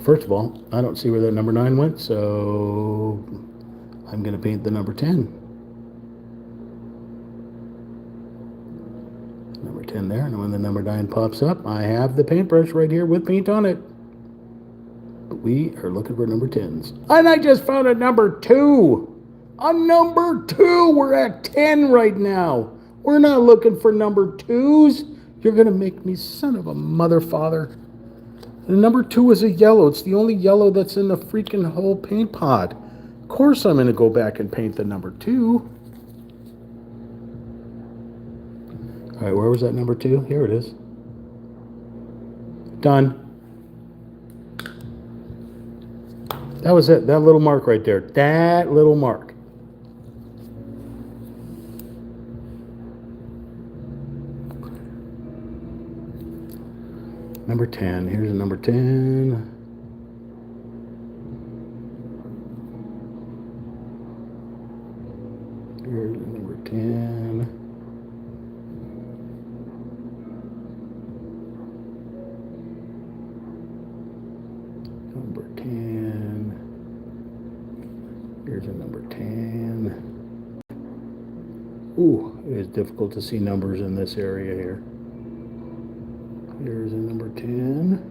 First of all, I don't see where that number 9 went, so I'm going to paint the number 10. Number 10 there, and when the number 9 pops up, I have the paintbrush right here with paint on it. But we are looking for number 10s. And I just found a number 2. A number 2! We're at 10 right now. We're not looking for number 2s. You're going to make me son of a mother father. The number 2 is a yellow. It's the only yellow that's in the freaking whole paint pot. Of course I'm going to go back and paint the number 2. All right, where was that number 2? Here it is. Done. That was it. That little mark right there. That little mark. Number 10. Here's a number 10. Here's a number 10. Number 10. Here's a number 10. Ooh, it is difficult to see numbers in this area here. Here's a number 10.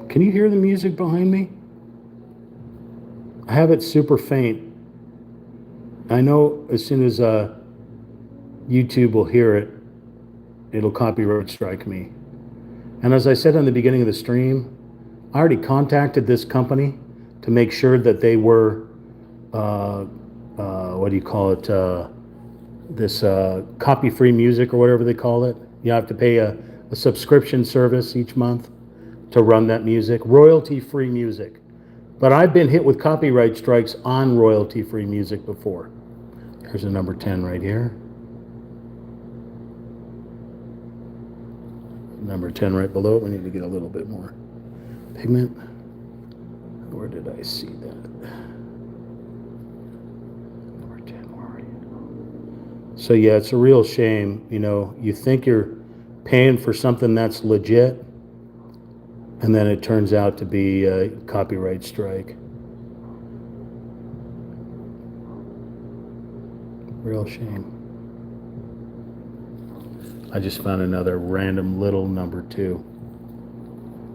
Can you hear the music behind me? I have it super faint. I know as soon as YouTube will hear it, it'll copyright strike me. And as I said in the beginning of the stream, I already contacted this company to make sure that they were, what do you call it, this copy-free music or whatever they call it. You have to pay a subscription service each month to run that music, royalty-free music. But I've been hit with copyright strikes on royalty-free music before. Here's a number 10 right here. Number 10 right below it. We need to get a little bit more pigment. Where did I see that? Number 10, where are you? So yeah, it's a real shame. You know, you think you're paying for something that's legit, and then it turns out to be a copyright strike. Real shame. I just found another random little number 2.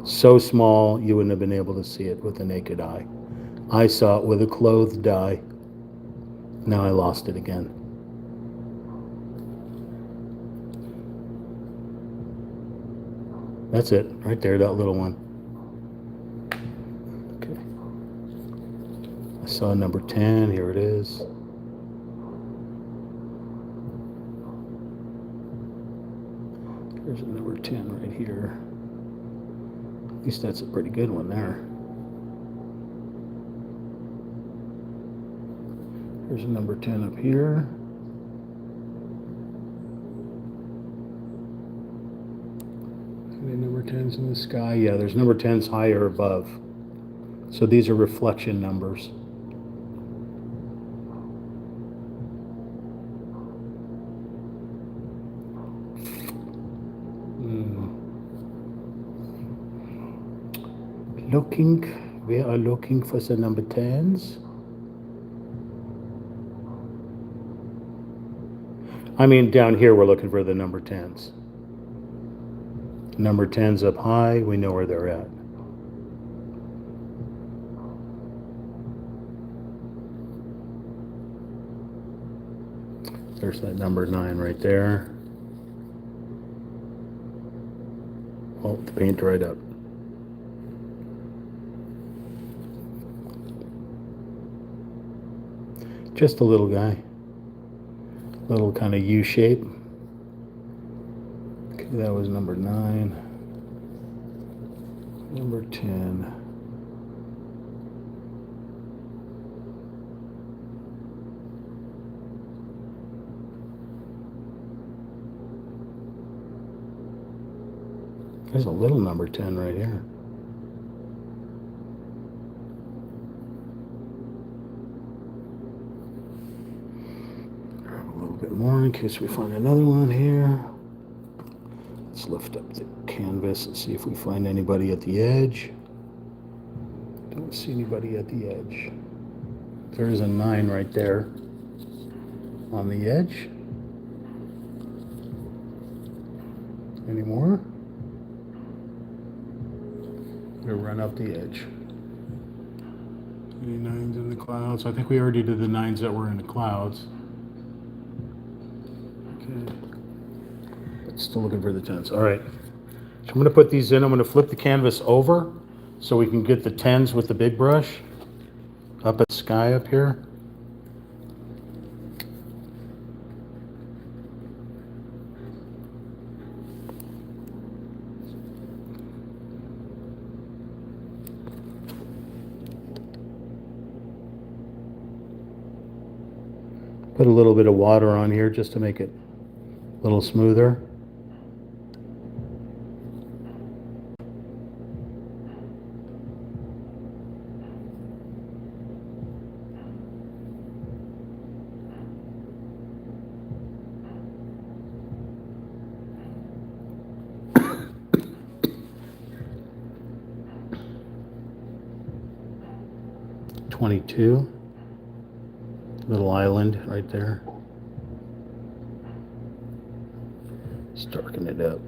So small you wouldn't have been able to see it with the naked eye. I saw it with a clothed eye. Now I lost it again. That's it, right there, that little one. Okay. I saw number 10, here it is. There's a number 10 right here. At least that's a pretty good one there. There's a number 10 up here. Any number 10s in the sky? Yeah, there's number 10s higher above. So these are reflection numbers. We are looking for the number 10s. I mean, down here we're looking for the number 10s. Number 10s up high, we know where they're at. There's that number 9 right there. Oh, the paint dried up. Just a little guy. Little kind of U shape. Okay, that was number 9. Number 10. There's a little number 10 right here. Grab a little bit more in case we find another one here. Let's lift up the canvas and see if we find anybody at the edge. Don't see anybody at the edge. There's a 9 right there on the edge. Any more? We'll run up the edge. Any 9s in the clouds? I think we already did the 9s that were in the clouds. Okay. But still looking for the 10s. All right. So I'm going to put these in. I'm going to flip the canvas over so we can get the 10s with the big brush up at the sky up here. Put a little bit of water on here just to make it a little smoother. .22, little island right there. Let's darken it up.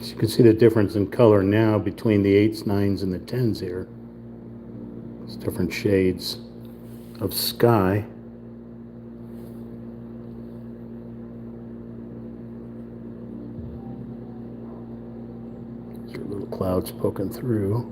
So you can see the difference in color now between the 8s, 9s, and the 10s here. It's different shades of sky. There's little clouds poking through.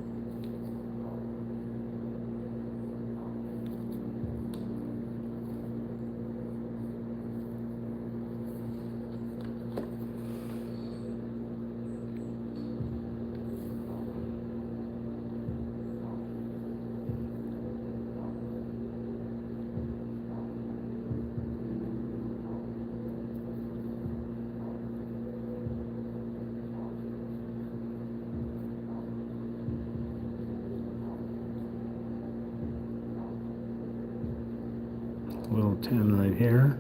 Little 10 right here,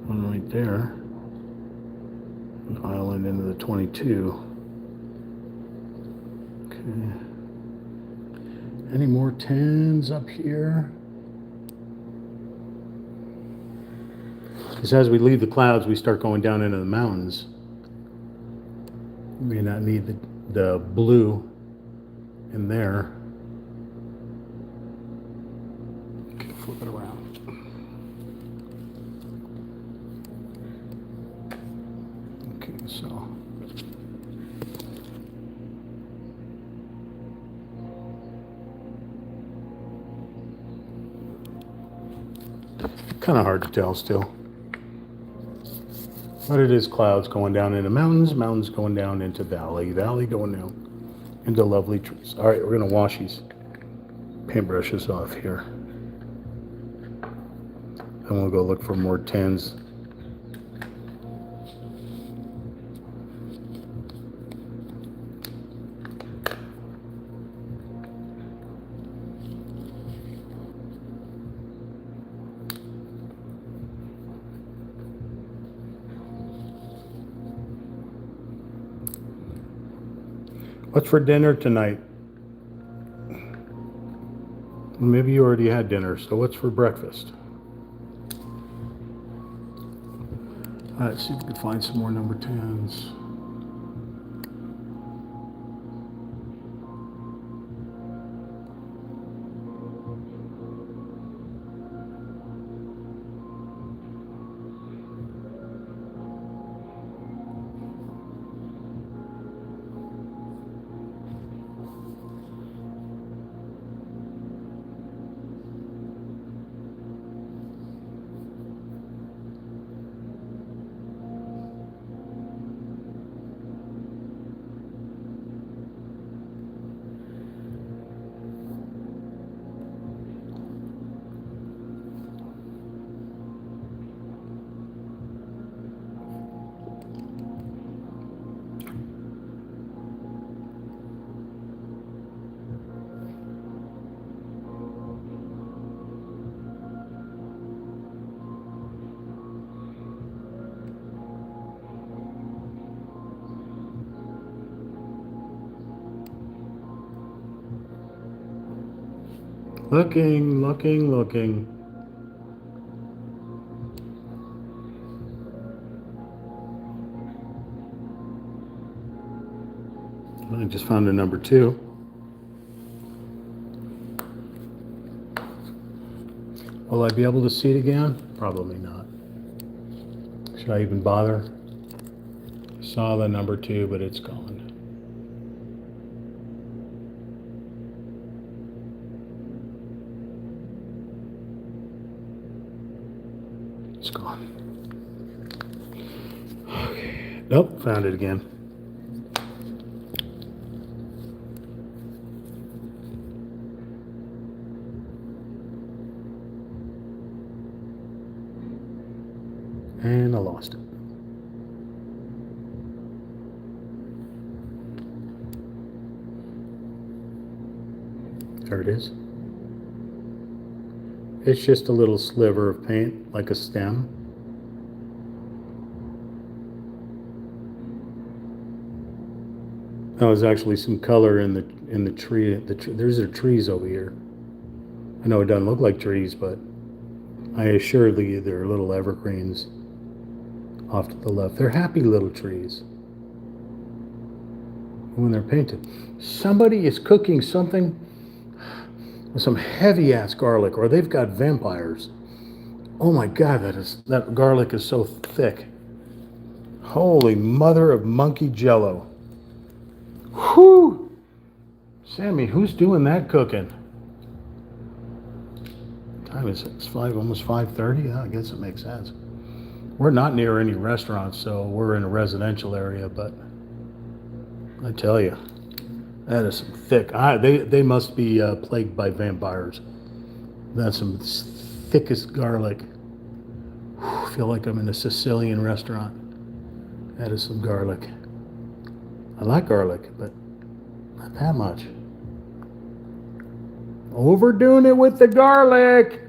one right there, an island into the 22. Okay. Any more 10s up here? Because as we leave the clouds, we start going down into the mountains. We may not need the blue in there. Flip it around. Okay, so kind of hard to tell still, but it is clouds going down into mountains, mountains going down into valley, valley going down into lovely trees. All right, we're gonna wash these paintbrushes off here. And we'll go look for more 10s. What's for dinner tonight? Maybe you already had dinner, so what's for breakfast? All right, see if we can find some more number 10s. Looking, looking, looking. I just found a number 2. Will I be able to see it again? Probably not. Should I even bother? Saw the number 2, but it's gone. It's gone. Okay. Nope, found it again. And I lost it. There it is. It's just a little sliver of paint, like a stem. Oh, there's actually some color in the tree. There's trees over here. I know it doesn't look like trees, but I assure you they're little evergreens off to the left. They're happy little trees when they're painted. Somebody is cooking something with some heavy ass garlic, or they've got vampires. Oh my God, that garlic is so thick. Holy mother of monkey jello. Whew! Sammy, who's doing that cooking? Time is 5, almost 5:30. I guess it makes sense. We're not near any restaurants, so we're in a residential area, but I tell you, that is some thick. They must be plagued by vampires. That's some thickest garlic. I feel like I'm in a Sicilian restaurant. That is some garlic. I like garlic, but not that much. Overdoing it with the garlic.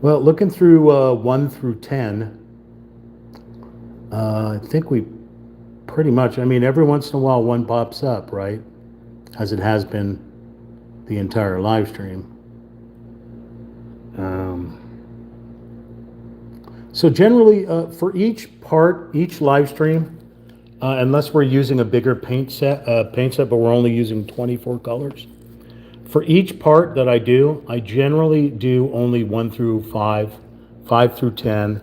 Well, looking through 1 through 10, I think we pretty much, I mean, every once in a while one pops up, right? As it has been the entire live stream. So generally, for each live stream, unless we're using a bigger paint set, but we're only using 24 colors. For each part that I do, I generally do only 1 through 5, 5 through 10,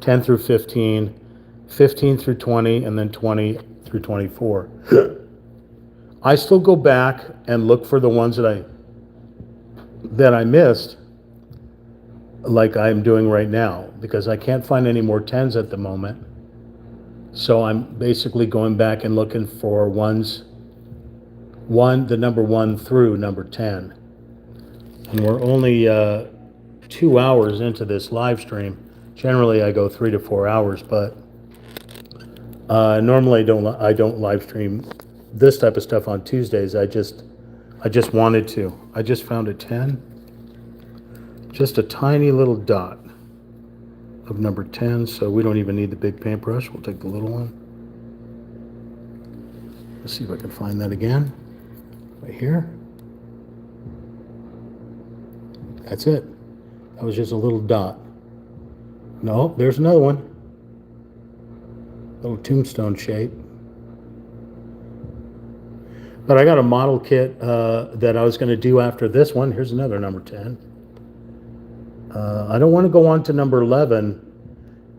10 through 15, 15 through 20, and then 20 through 24. I still go back and look for the ones that I missed, like I'm doing right now, because I can't find any more 10s at the moment. So I'm basically going back and looking for the number 1 through number 10. And we're only 2 hours into this live stream. Generally, I go 3 to 4 hours, but normally I don't live stream this type of stuff on Tuesdays. I just wanted to. I just found a 10. Just a tiny little dot of number 10, so we don't even need the big paintbrush. We'll take the little one. Let's see if I can find that again. Right here. That's it. That was just a little dot. No, there's another one. Little tombstone shape. But I got a model kit that I was going to do after this one. Here's another number 10. I don't want to go on to number 11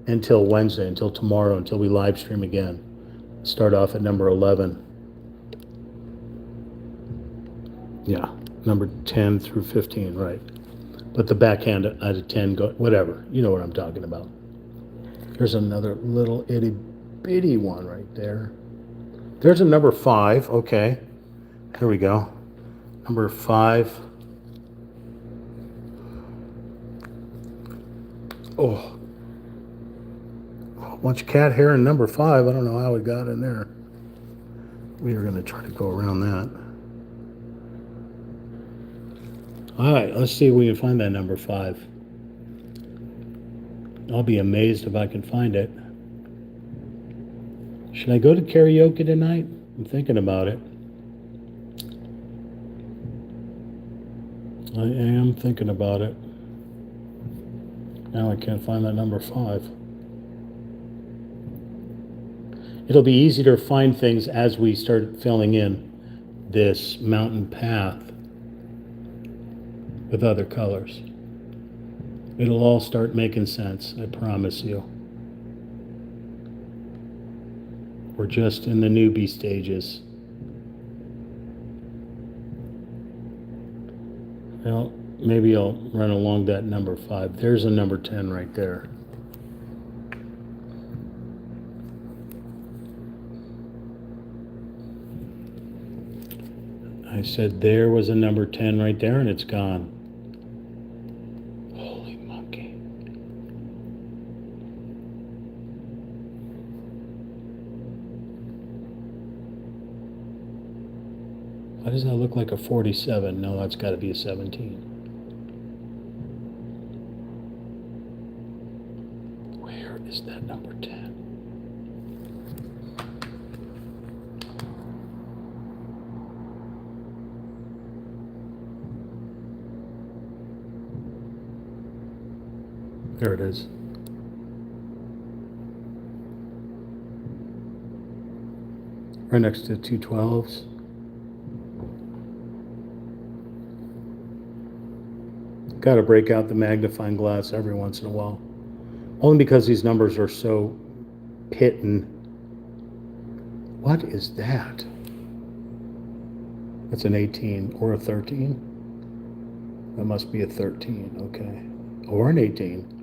until Wednesday, until tomorrow, until we live stream again. Start off at number 11. Yeah, number 10 through 15, right. But the backhand out of 10, whatever. You know what I'm talking about. There's another little itty bitty one right there. There's a number 5. Okay. Here we go. Number 5. Oh. A bunch of cat hair in number 5. I don't know how it got in there. We are going to try to go around that. All right, let's see if we can find that number 5. I'll be amazed if I can find it. Should I go to karaoke tonight? I'm thinking about it. I am thinking about it. Now I can't find that number 5. It'll be easier to find things as we start filling in this mountain path with other colors. It'll all start making sense, I promise you. We're just in the newbie stages. Well, maybe I'll run along that number 5. There's a number 10 right there. I said there was a number 10 right there, and it's gone. Holy monkey. Why does that look like a 47? No, that's got to be a 17. Where is that number 10? There it is. Right next to 2 12s. Got to break out the magnifying glass every once in a while. Only because these numbers are so hidden. What is that? That's an 18 or a 13. That must be a 13, okay. Or an 18.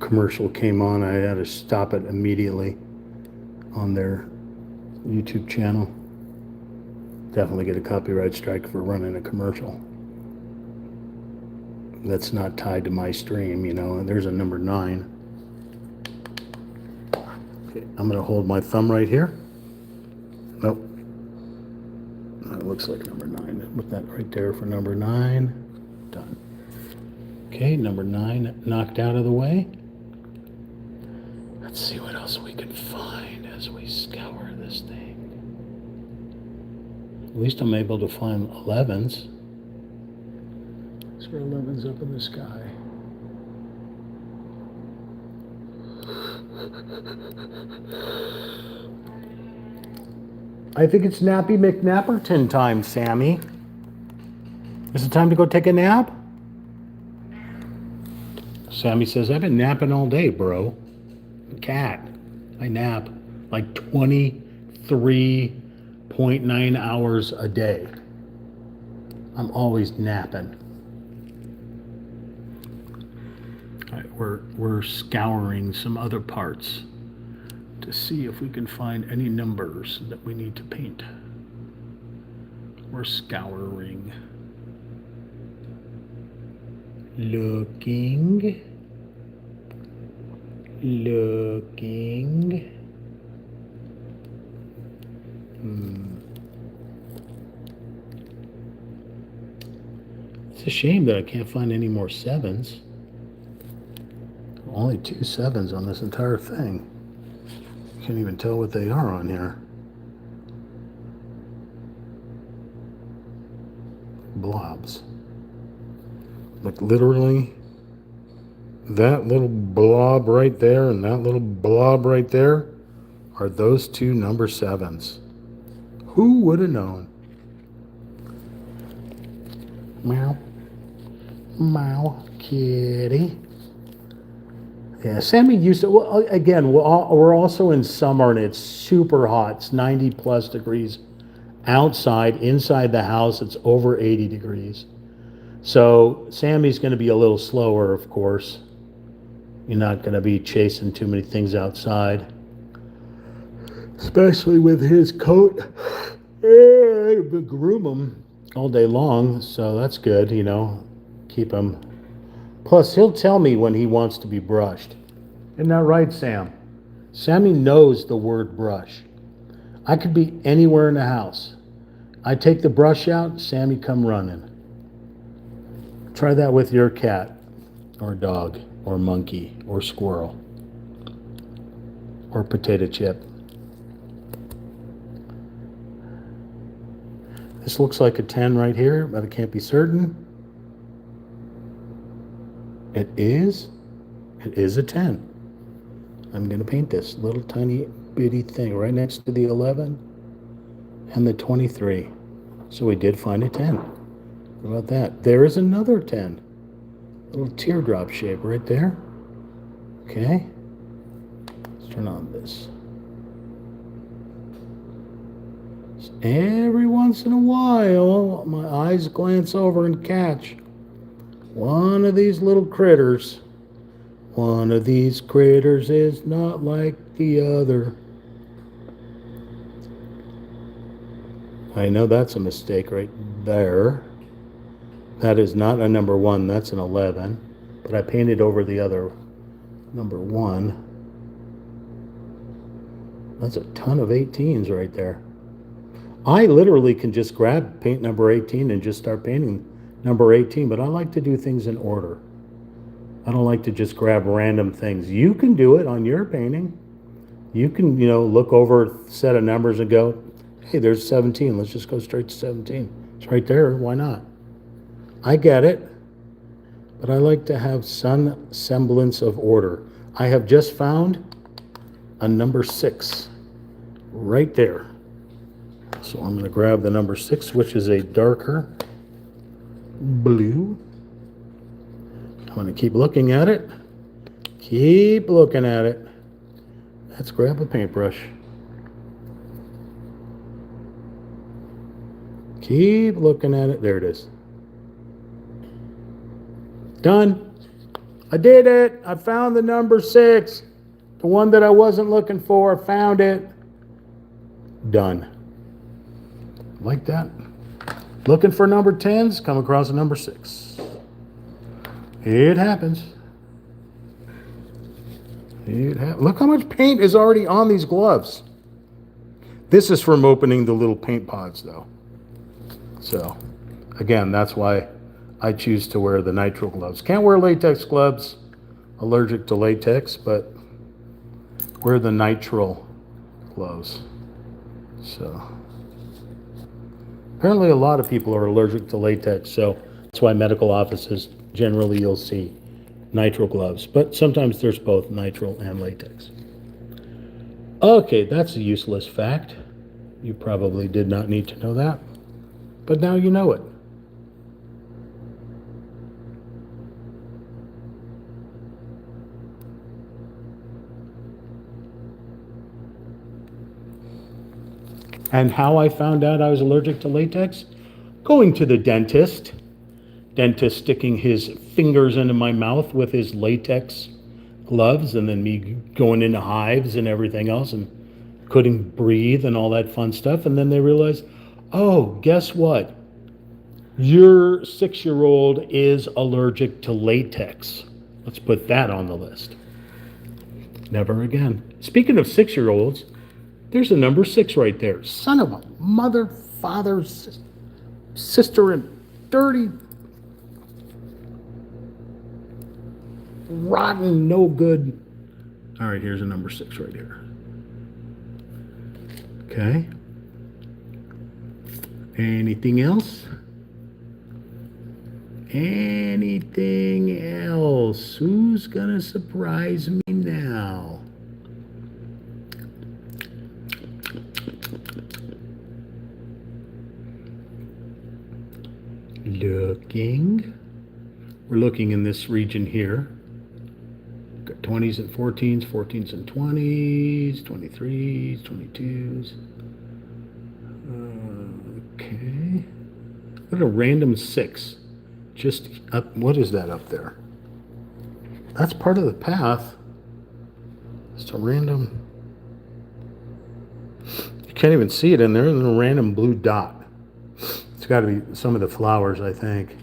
Commercial came on, I had to stop it immediately on their YouTube channel. Definitely get a copyright strike for running a commercial that's not tied to my stream, you know. And there's a number 9. Okay, I'm gonna hold my thumb right here. Nope. That looks like number 9. Put that right there for number 9. Done. Okay, number 9 knocked out of the way. Let's see what else we can find as we scour this thing. At least I'm able to find 11s. Is there 11s up in the sky? I think it's Nappy McNapperton time, Sammy. Is it time to go take a nap? Sammy says, I've been napping all day, bro. Cat. I nap like 23.9 hours a day. I'm always napping. All right, we're scouring some other parts to see if we can find any numbers that we need to paint. We're scouring. Looking. It's a shame that I can't find any more 7s. Only 2 7s on this entire thing. Can't even tell what they are on here. Blobs. Like literally that little blob right there and that little blob right there are those 2 number 7s. Who would have known? Meow. Meow, kitty. Yeah, Sammy used to, well, again, we're also in summer and it's super hot. It's 90 plus degrees outside. Inside the house, it's over 80 degrees. So Sammy's going to be a little slower, of course. You're not going to be chasing too many things outside, especially with his coat. Groom him all day long, so that's good, you know. Keep him Plus, he'll tell me when he wants to be brushed. Isn't that right, Sam? Sammy knows the word brush. I could be anywhere in the house. I take the brush out, Sammy come running. Try that with your cat, or dog, or monkey, or squirrel, or potato chip. This looks like a 10 right here, but I can't be certain. It is a 10. I'm going to paint this little tiny bitty thing right next to the 11 and the 23. So we did find a 10. How about that? There is another 10. Little teardrop shape right there. Okay. Let's turn on this. Every once in a while, my eyes glance over and catch one of these little critters. One of these critters is not like the other. I know that's a mistake right there. That is not a number 1, that's an 11. But I painted over the other number 1. That's a ton of 18s right there. I literally can just grab paint number 18 and just start painting number 18, but I like to do things in order. I don't like to just grab random things. You can do it on your painting. You can, look over a set of numbers and go, hey, there's 17. Let's just go straight to 17. It's right there. Why not? I get it, but I like to have some semblance of order. I have just found a number 6 right there. So I'm going to grab the number 6, which is a darker blue. I'm going to keep looking at it. Keep looking at it. Let's grab a paintbrush. Keep looking at it. There it is. Done. I did it. I found the number 6. The one that I wasn't looking for. I found it. Done. Like that. Looking for number 10s, come across a number 6. It happens. Look how much paint is already on these gloves. This is from opening the little paint pods, though. So, again, that's why I choose to wear the nitrile gloves. Can't wear latex gloves. Allergic to latex, but wear the nitrile gloves. So, apparently a lot of people are allergic to latex, so that's why medical offices generally you'll see nitrile gloves, but sometimes there's both nitrile and latex. Okay, that's a useless fact. You probably did not need to know that, but now you know it. And how I found out I was allergic to latex? Going to the dentist. Dentist sticking his fingers into my mouth with his latex gloves, and then me going into hives and everything else and couldn't breathe and all that fun stuff. And then they realized, oh, guess what? Your 6-year-old is allergic to latex. Let's put that on the list. Never again. Speaking of 6-year-olds, there's a number 6 right there. Son of a mother, father, sister, and dirty, rotten, no good. All right, here's a number 6 right here. Okay. Anything else? Anything else? Who's gonna surprise me now? Looking. We're looking in this region here. Got 20s and 14s, 14s and 20s, 23s, 22s. Okay. What a random 6. Just up, what is that up there? That's part of the path. Just a random, you can't even see it in there. There's a random blue dot. It's got to be some of the flowers, I think.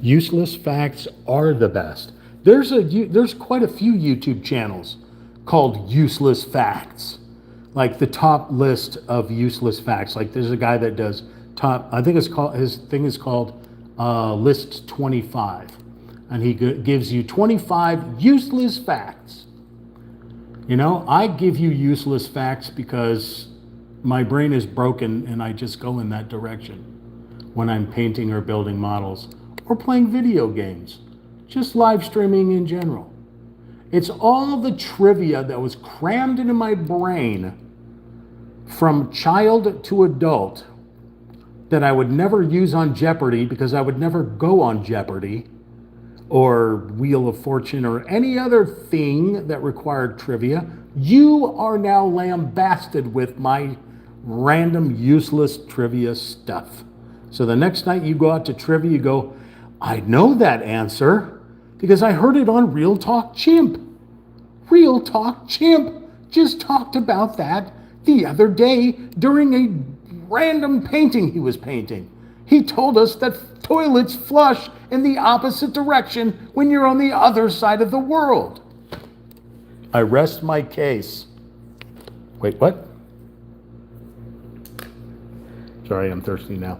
Useless facts are the best. There's quite a few YouTube channels called useless facts. Like the top list of useless facts. Like there's a guy that does top, I think his thing is called List 25. And he gives you 25 useless facts. You know, I give you useless facts because my brain is broken and I just go in that direction when I'm painting or building models or playing video games, just live streaming in general. It's all the trivia that was crammed into my brain from child to adult that I would never use on Jeopardy because I would never go on Jeopardy or Wheel of Fortune or any other thing that required trivia. You are now lambasted with my random useless trivia stuff. So the next night you go out to trivia, you go, I know that answer because I heard it on Real Talk Chimp. Real Talk Chimp just talked about that the other day during a random painting he was painting. He told us that toilets flush in the opposite direction when you're on the other side of the world. I rest my case. Wait, what? Sorry, I'm thirsty now.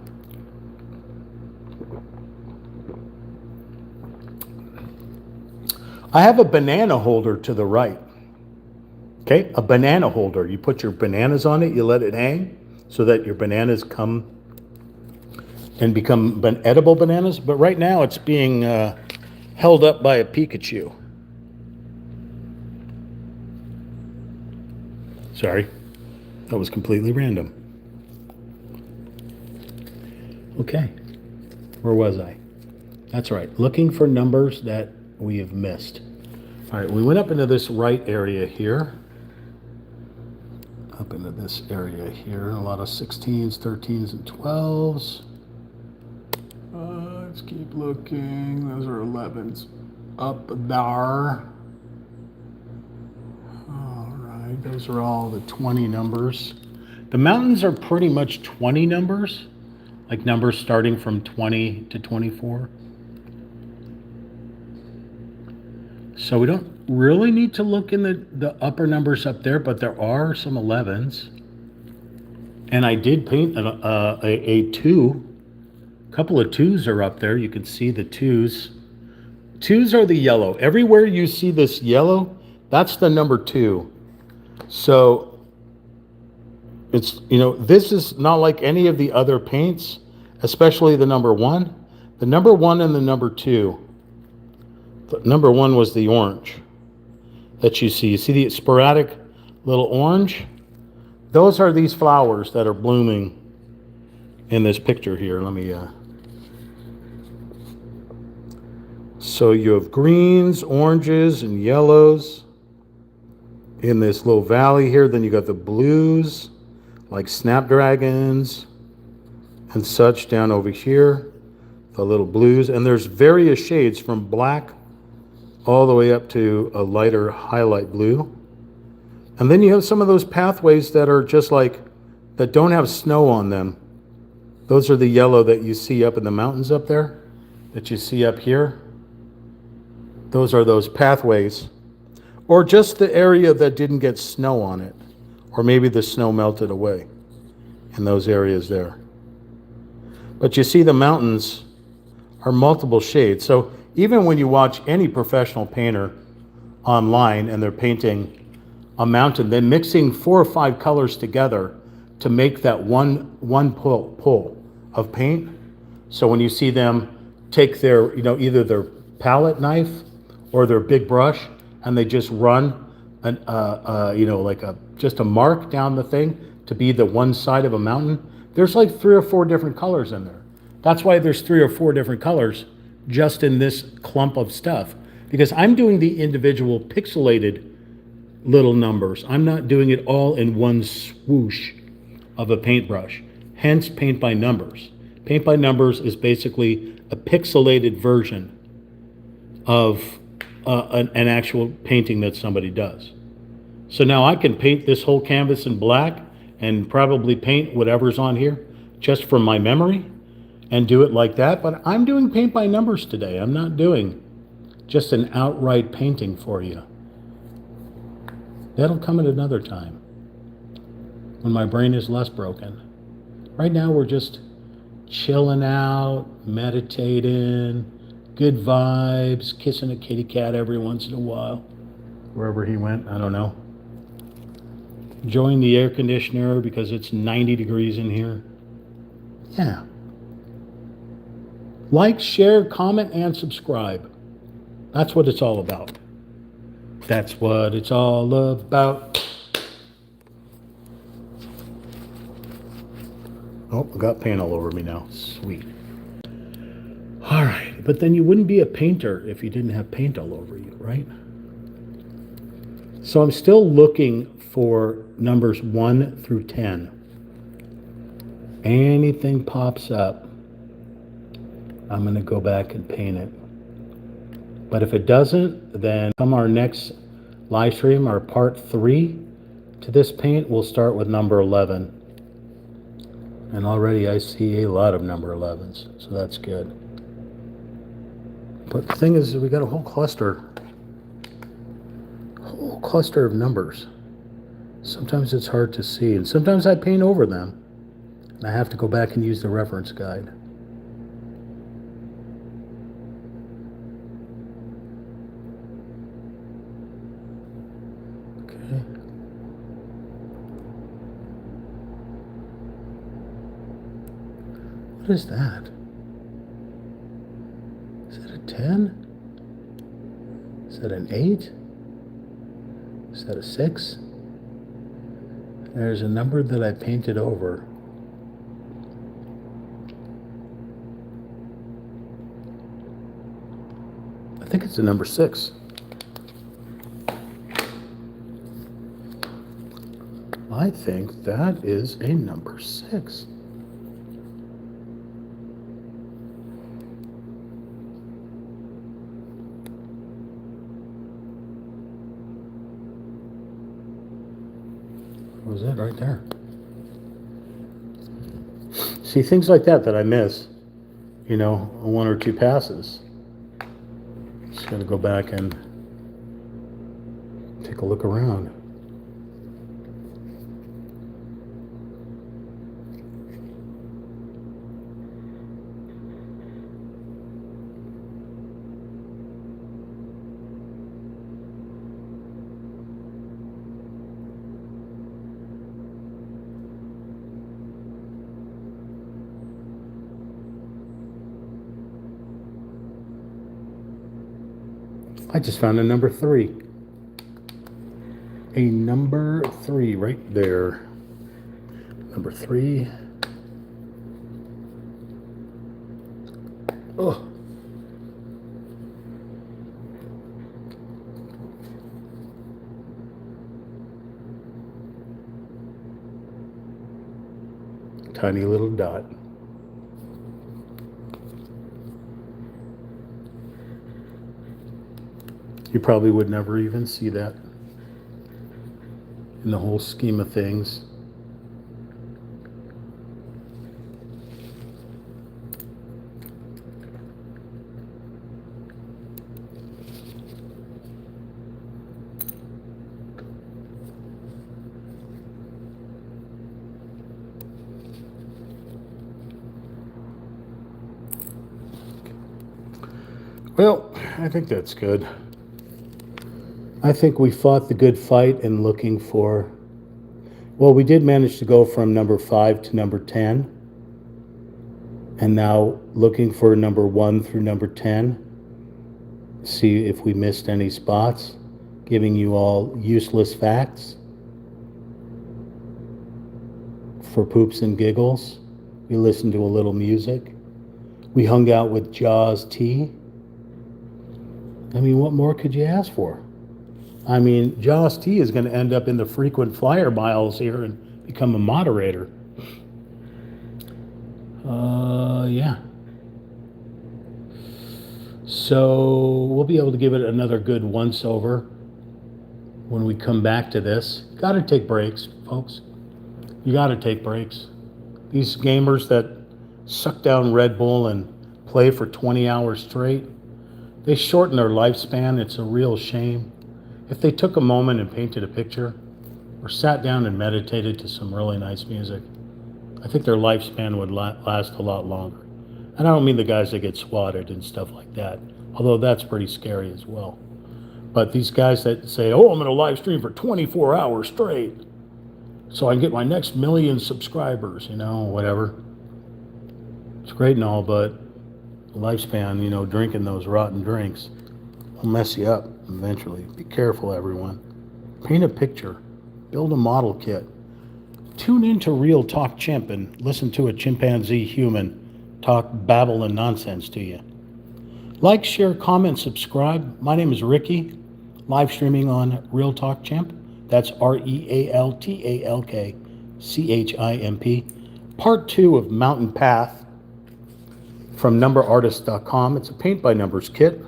I have a banana holder to the right. Okay, a banana holder. You put your bananas on it, you let it hang so that your bananas come and become edible bananas. But right now it's being held up by a Pikachu. Sorry, that was completely random. Okay, where was I? That's right, looking for numbers that we have missed. All right, we went up into this right area here. Up into this area here, a lot of 16s, 13s, and 12s. Let's keep looking. Those are 11s up there. All right, those are all the 20 numbers. The mountains are pretty much 20 numbers, like numbers starting from 20 to 24. So we don't really need to look in the upper numbers up there, but there are some 11s. And I did paint a 2. A couple of 2s are up there. You can see the 2s. 2s are the yellow. Everywhere you see this yellow, that's the number 2. So it's, you know, this is not like any of the other paints, especially the number 1. The number 1 and the number 2. The number 1 was the orange that you see. You see the sporadic little orange? Those are these flowers that are blooming in this picture here. Let me, so you have greens, oranges, and yellows in this little valley here. Then you got the blues, like snapdragons and such down over here. The little blues. And there's various shades from black all the way up to a lighter highlight blue. And then you have some of those pathways that are just like, that don't have snow on them. Those are the yellow that you see up in the mountains up there, that you see up here. Those are those pathways. Or just the area that didn't get snow on it. Or maybe the snow melted away in those areas there. But you see the mountains are multiple shades. So even when you watch any professional painter online and they're painting a mountain, they're mixing 4 or 5 colors together to make that one pull of paint. So when you see them take their, you know, either their palette knife or their big brush, and they just run an, you know, like just a mark down the thing to be the one side of a mountain, there's like 3 or 4 different colors in there. That's why there's 3 or 4 different colors just in this clump of stuff, because I'm doing the individual pixelated little numbers. I'm not doing it all in one swoosh of a paintbrush. Hence, paint by numbers. Paint by numbers is basically a pixelated version of an actual painting that somebody does. So now I can paint this whole canvas in black and probably paint whatever's on here just from my memory. and do it like that. But I'm doing paint by numbers today. I'm not doing just an outright painting for you. That'll come at another time when my brain is less broken. Right now we're just chilling out, meditating, good vibes, kissing a kitty cat every once in a while. Wherever he went, I don't know. Enjoying the air conditioner because it's 90 degrees in here. Yeah. Like, share, comment, and subscribe. That's what it's all about. That's what it's all about. Oh, I got paint all over me now. Sweet. All right, but then you wouldn't be a painter if you didn't have paint all over you, right? So I'm still looking for numbers 1 through 10. Anything pops up, I'm going to go back and paint it. But if it doesn't, then come our next live stream, our part 3 to this paint, we'll start with number 11. And already I see a lot of number 11s, so that's good. But the thing is, we got a whole cluster of numbers. Sometimes it's hard to see, and sometimes I paint over them, and I have to go back and use the reference guide. Okay. What is that? Is that a 10? Is that an 8? Is that a 6? There's a number that I painted over. I think it's a number 6. I think that is a number 6. What was that right there? See, things like that I miss, you know, 1 or 2 passes. Just got to go back and take a look around. I just found a number 3. A number 3 right there. Number 3. Oh. Tiny little dot. You probably would never even see that in the whole scheme of things. Well, I think that's good. I think we fought the good fight in looking for, well, we did manage to go from number 5 to number 10. And now looking for number 1 through number 10. See if we missed any spots, giving you all useless facts for poops and giggles. We listened to a little music. We hung out with Jaws Tea. I mean, what more could you ask for? I mean, Jaws T is going to end up in the frequent flyer miles here and become a moderator. Yeah. So we'll be able to give it another good once over when we come back to this. Got to take breaks, folks. You got to take breaks. These gamers that suck down Red Bull and play for 20 hours straight. They shorten their lifespan. It's a real shame. If they took a moment and painted a picture or sat down and meditated to some really nice music, I think their lifespan would last a lot longer. And I don't mean the guys that get swatted and stuff like that, although that's pretty scary as well. But these guys that say, oh, I'm going to live stream for 24 hours straight so I can get my next million subscribers, whatever. It's great and all, but lifespan, drinking those rotten drinks will mess you up eventually. Be careful, everyone. Paint a picture. Build a model kit. Tune into Real Talk Chimp and listen to a chimpanzee human talk babble and nonsense to you. Like, share, comment, subscribe. My name is Ricky, live streaming on Real Talk Chimp. That's RealTalkChimp. Part 2 of Mountain Path from numberartist.com. It's a paint by numbers kit.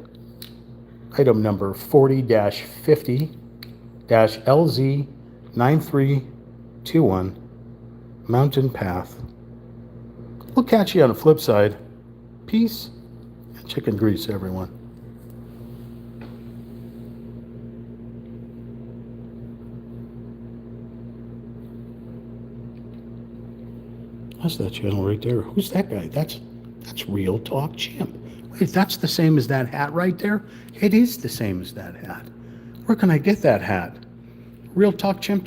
Item number 40-50-LZ9321. Mountain Path. We'll catch you on the flip side. Peace and chicken grease, everyone. That's that channel right there. Who's that guy? That's Real Talk Chimp. Wait, that's the same as that hat right there? It is the same as that hat. Where can I get that hat? RealTalkChimp.com.